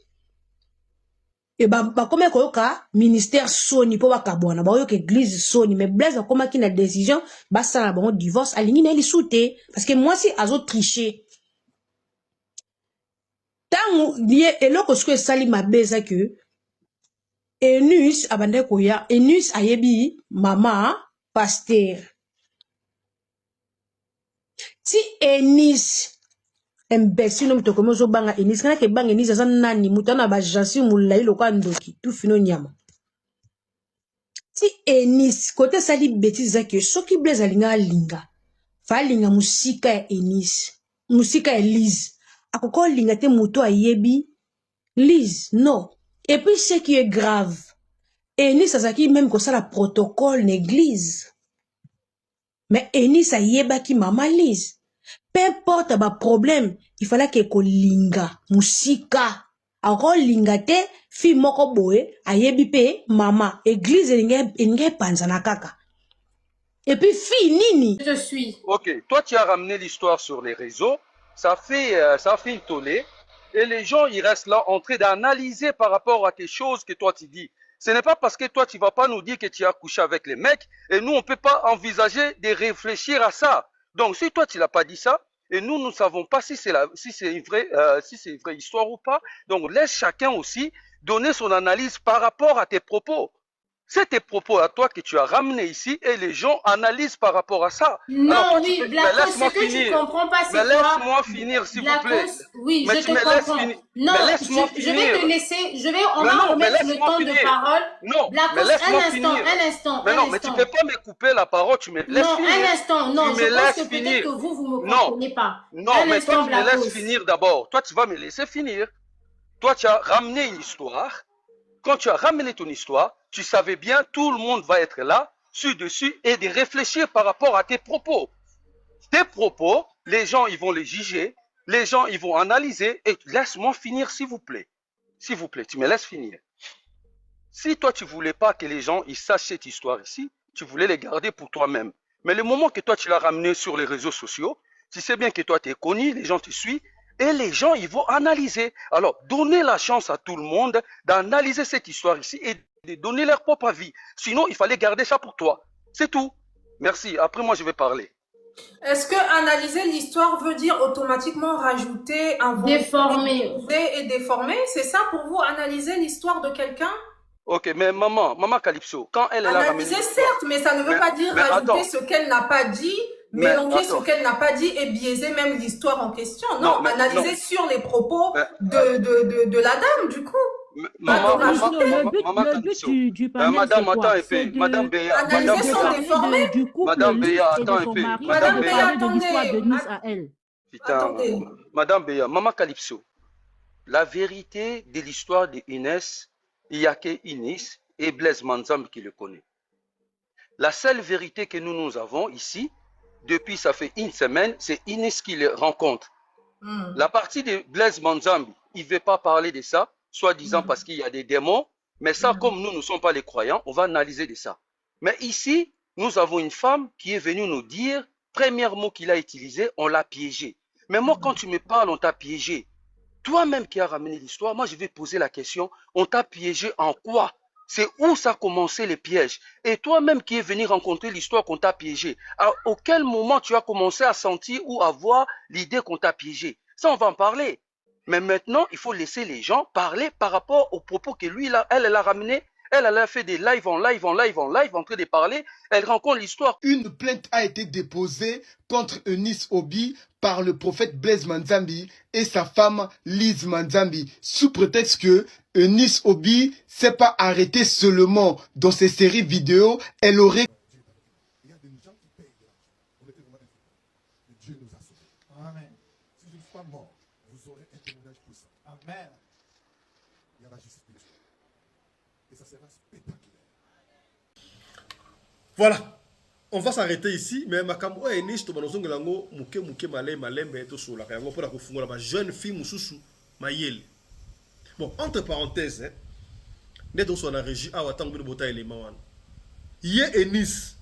Et bah comme koyoka ministère Sony pour bakabwana ba yoka église Sony mais Blaise comme qui na décision ba ça na bon divorce alingi na li souté parce que moi si azo tricher tant lié eloko ce que sali mabeza que Enis abande koya Enis ayebi mama pasteur si Enis imbécile no mtoko mozo banga Enis kana ke banga Enis azana nani mutana ba jansi mulai lokwa ndoki tout fino nyama si Enis côté sali bêtise que soki Blaise alinga linga fa linga musika ya Enis musika ya Lise akoko linga te muto ayebi Lise non et puis ce qui est grave Enis azaki même ko sala protocole l'église mais Enis ayeba ki mama Lise. Peu importe ba problème, il fallait que kolinga musika ako linga te fi moko boye ayebi pe mama église engé panzana kaka et puis fi nini je suis. Ok, toi tu as ramené l'histoire sur les réseaux, ça fait une tollée et les gens ils restent là en train d'analyser par rapport à tes choses que toi tu dis. Ce n'est pas parce que toi tu vas pas nous dire que tu as couché avec les mecs et nous on peut pas envisager de réfléchir à ça. Donc, si toi, tu l'as pas dit ça, et nous ne savons pas si c'est une vraie histoire ou pas, donc laisse chacun aussi donner son analyse par rapport à tes propos. C'est tes propos à toi que tu as ramené ici et les gens analysent par rapport à ça. Non, alors, oui, Blacos, ce que tu comprends pas, c'est quoi? Mais laisse-moi finir, s'il vous plaît. Oui, je te comprends. Non, je vais te laisser, on va remettre le temps de parole. Non, Blacos, un instant. Mais non, mais tu peux pas me couper la parole, tu me laisses finir. Non, un instant, non, je pense que peut-être que vous me comprenez pas. Non, mais toi, tu me laisses finir d'abord. Toi, tu vas me laisser finir. Toi, tu as ramené une histoire. Quand tu as ramené ton histoire, tu savais bien tout le monde va être là, dessus, et de réfléchir par rapport à tes propos. Tes propos, les gens, ils vont les juger, les gens, ils vont analyser, et laisse-moi finir, s'il vous plaît. S'il vous plaît, tu me laisses finir. Si toi, tu voulais pas que les gens, ils sachent cette histoire ici, tu voulais les garder pour toi-même. Mais le moment que toi, tu l'as ramené sur les réseaux sociaux, tu sais bien que toi, tu es connu, les gens te suivent, et les gens, ils vont analyser. Alors, donnez la chance à tout le monde d'analyser cette histoire ici et de donner leur propre avis. Sinon, il fallait garder ça pour toi. C'est tout. Merci. Après, moi, je vais parler. Est-ce que analyser l'histoire veut dire automatiquement rajouter un déformer et déformer? C'est ça pour vous, analyser l'histoire de quelqu'un? Ok, mais maman Calypso, quand elle est là... Analyser, certes, mais ça ne veut pas dire rajouter ce qu'elle n'a pas dit. Mélanger ce qu'elle n'a pas dit et biaiser même l'histoire en question. Non, analyser sur les propos de la dame, du coup. Le but du panel, madame, c'est quoi? attends un peu. Madame Béa. Analyser sans déformer. Du couple Madame Béa, attends un peu. Madame Béa, de l'histoire de Nice à elle. Putain, Attendez. Madame Béa, Maman Calypso, la vérité de l'histoire de Inès, il n'y a que Inès et Blaise Manzambi qui le connaît. La seule vérité que nous avons ici, depuis ça fait une semaine, c'est Inès qui le rencontre. La partie de Blaise Manzambi, il ne veut pas parler de ça, soi-disant parce qu'il y a des démons, mais ça, comme nous ne sommes pas les croyants, on va analyser de ça. Mais ici, nous avons une femme qui est venue nous dire, premier mot qu'il a utilisé, on l'a piégé. Mais moi, quand tu me parles, on t'a piégé. Toi-même qui as ramené l'histoire, moi je vais poser la question, on t'a piégé en quoi? C'est où ça a commencé les pièges? Et toi-même qui es venu rencontrer l'histoire qu'on t'a piégé, à auquel moment tu as commencé à sentir ou à voir l'idée qu'on t'a piégé? Ça, on va en parler. Mais maintenant, il faut laisser les gens parler par rapport aux propos que lui, elle a ramené. Elle a fait des lives en train de parler. Elle rencontre l'histoire. Une plainte a été déposée contre Eunice Obi par le prophète Blaise Manzambi et sa femme Lise Manzambi, sous prétexte que Eunice Obi s'est pas arrêtée seulement dans ses séries vidéo, elle aurait... Il y a des gens qui payent de l'argent. On était vraiment informés. Dieu nous a sauvés. Amen. Si je ne suis pas mort, vous aurez un témoignage puissant. Amen. Il y a la justice spirituelle. Et ça sera spectaculaire. Voilà. On va s'arrêter ici, mais makambo Eunice to banozonga lango muke malembe to sola yango pour la kufungola ba jeune fille mususu mayele. Bon, entre parenthèses, hein, neto so na régie awa tango bino bota élément wana. Ye Eunice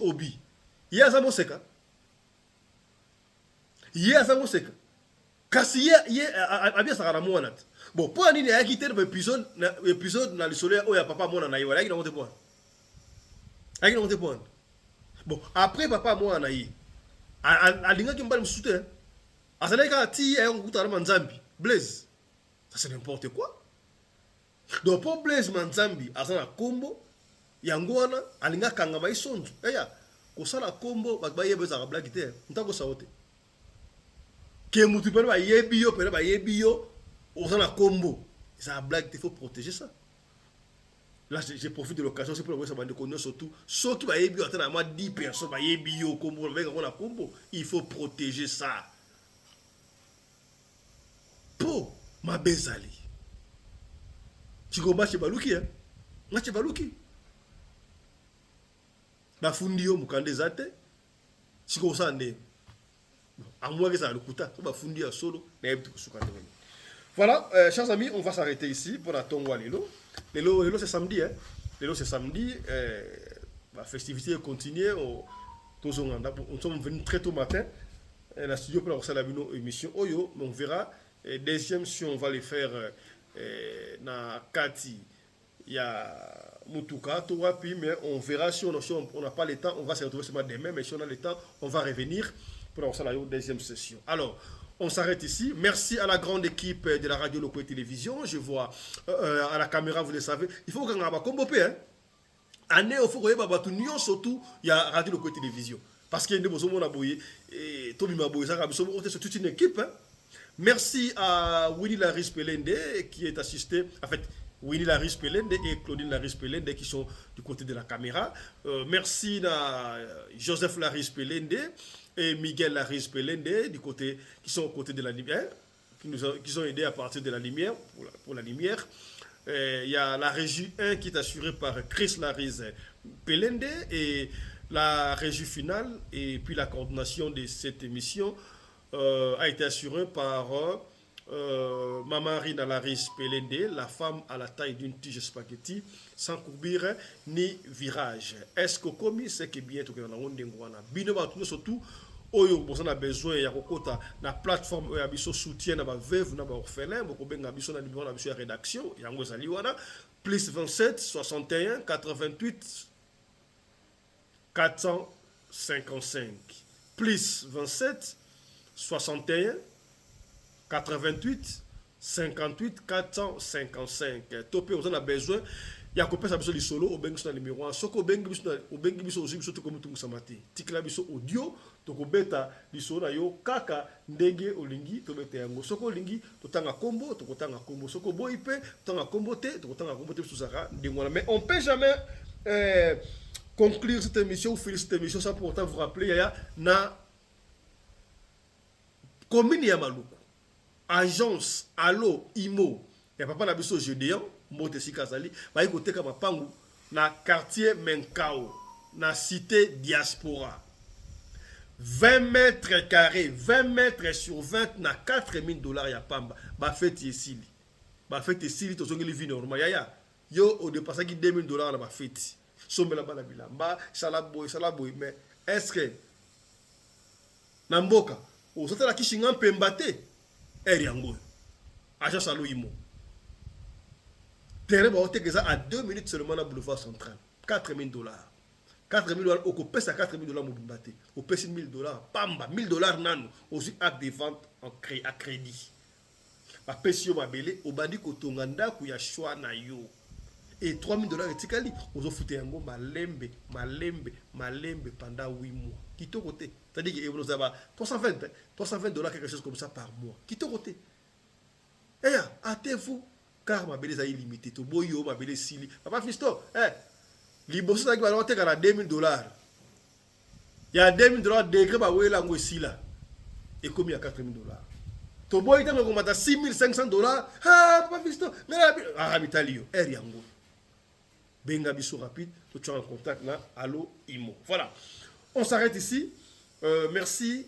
Obi. Ye azamo seka. Kasi ye abia sakana mwana. Bon, pour nini ya quitté épisode na le soleil oya papa mwana na yiwa, yaki na monte point. Bon, après papa moi anayi alinga kimbali msute asaleka ti ya ngutara Manzambi Blaise, ça c'est n'importe quoi. Donc pour Blaise Manzambi asana kombo yango wana alinga kanga maisonzo eya kosala kombo bakbaye beza ka blague te ntako saote ke mutu pele ba yebi yo osana kombo ça blague te, faut protéger ça. Là, je profite de l'occasion, c'est pour le voir ça, surtout ceux qui vont 10 personnes, il faut protéger ça. Pour ma bezali. Tu comprends, c'est Balouki, hein? Moi, c'est Balouki. La fundio, mukande zate, si vous savez, à moi que ça le coûte, on va fundir solo, voilà, chers amis, on va s'arrêter ici pour la Tongwa Lilo. Lelo c'est samedi, hein. Lelo c'est samedi. La festivité continue. Nous sommes venus très tôt matin. La studio pour la émission Oyo. On verra. Deuxième, si on va les faire na Kati, il y a Mutuka, Towapi, mais on verra si on n'a pas le temps. On va se retrouver seulement demain, mais si on a le temps, on va revenir pour la deuxième session. Alors, on s'arrête ici. Merci à la grande équipe de la radio Loco et Télévision. Je vois à la caméra, vous le savez. Il faut qu'on ait un combo, hein. Année, il faut qu'on ait un tout surtout, il y a radio Loco et Télévision. Parce qu'il y a des gens qui ont aboyé. Et Tommy Maboye, c'est toute une équipe. Hein. Merci à Winnie Laris Pelende qui est assisté. En fait, Winnie Laris Pelende et Claudine Laris Pelende qui sont du côté de la caméra. Merci à Joseph Laris Pelende et Miguel Laris Pelende du côté, qui sont aux côtés de la lumière, qui ont aidé à partir de la lumière, pour la lumière. Il y a la régie 1 qui est assurée par Chris Laris Pelende et la régie finale et puis la coordination de cette émission a été assurée par Mamarina Laris Pelende, la femme à la taille d'une tige spaghetti, sans courbure ni virage. Est-ce que comme c'est que bien tout que dans le monde surtout oyo on a besoin ya kokota na plateforme ya biso soutien na ba veuve na ba orphelin boko benga biso na numéro na biso ya rédaction yango ezali wana plus 27 61 88 455 plus 27 61 88 58 455 topé on a besoin ya ko pesa biso li solo o bengi so na numéro 1 soko bengi biso ozi biso to ko mutu musamati tikla biso audio to ko beta biso na yo kaka ndenge olingi to beta yango soko olingi to tanga kombo to ko tanga kombo soko boyi pe tanga kombo te to ko tanga kombo te biso saka ndingwana. Mais on peut jamais conclure cette émission ou finir cette émission sans pour autant vous rappeler yaya na commune ya Maluku agence Allo Imo ya papa na biso Gédéon mbote sikazali ba koteka mapangu na quartier Menkao na cité diaspora 20 mètres carrés 20 mètres sur 20 na $4,000 ya pamba ba fête esili to zongeli vie normal ya yo au dépassé ki $2,000 na ba fête sombela bana bilamba sala boy mais est-ce que na mboka osotala kishinga mpemba te eri yango agence Allo Imo terrain ba otekeza à 2 minutes seulement na boulevard central $4,000 au copé à $4,000 mobimba te au pèse $1,000 pamba $1,000 nano aussi acte de vente à crédit ba pèse yo mabele au bandi kotonga ndako ya choix na yo et $3,000 etikali ozo fute yango malembe pendant 8 mois kito côté c'est-à-dire que vous avez $320 quelque chose comme ça par mois kito côté et ya hâtez-vous car ma belle est illimitée to boyo ma belle sili papa fisto liboso na ki ba oteka na $2,000 ya $2,000 degré ba wela ngo sila et comme il y a $4,000 to boyo tango komata $6,500 papa fisto na habitalio yango benga biso rapide to tu en contact na Allo Imo. Voilà, on s'arrête ici. Merci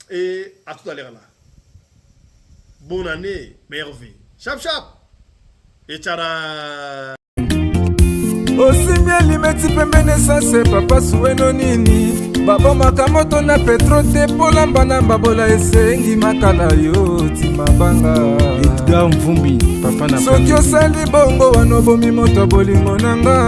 et à tout à l'heure là. Bonne année, merveille. Chap chap et tchara. Osimia limeti pembene sase papa sueno nini baba makamoto na petro te polamba na babola esengi makala yo timabanga Edgar Mvumbi papa na soki osali bongo wana bomi moto bolingo nanga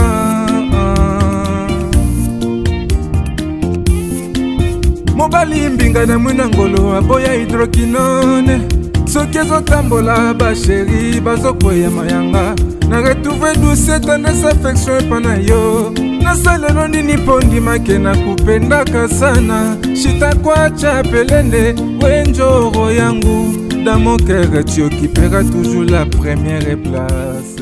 mobali mbinga na mwina ngolo aboya hydroquinone soki ezotambola basheri bazokwea mayanga na retrouve douce tendresse affection epana yo nasalelo nini mpo ndimake na kupendaka sana shitakwacha pelende wenjoro yangu dans mon cœur tu occuperas toujours la première place.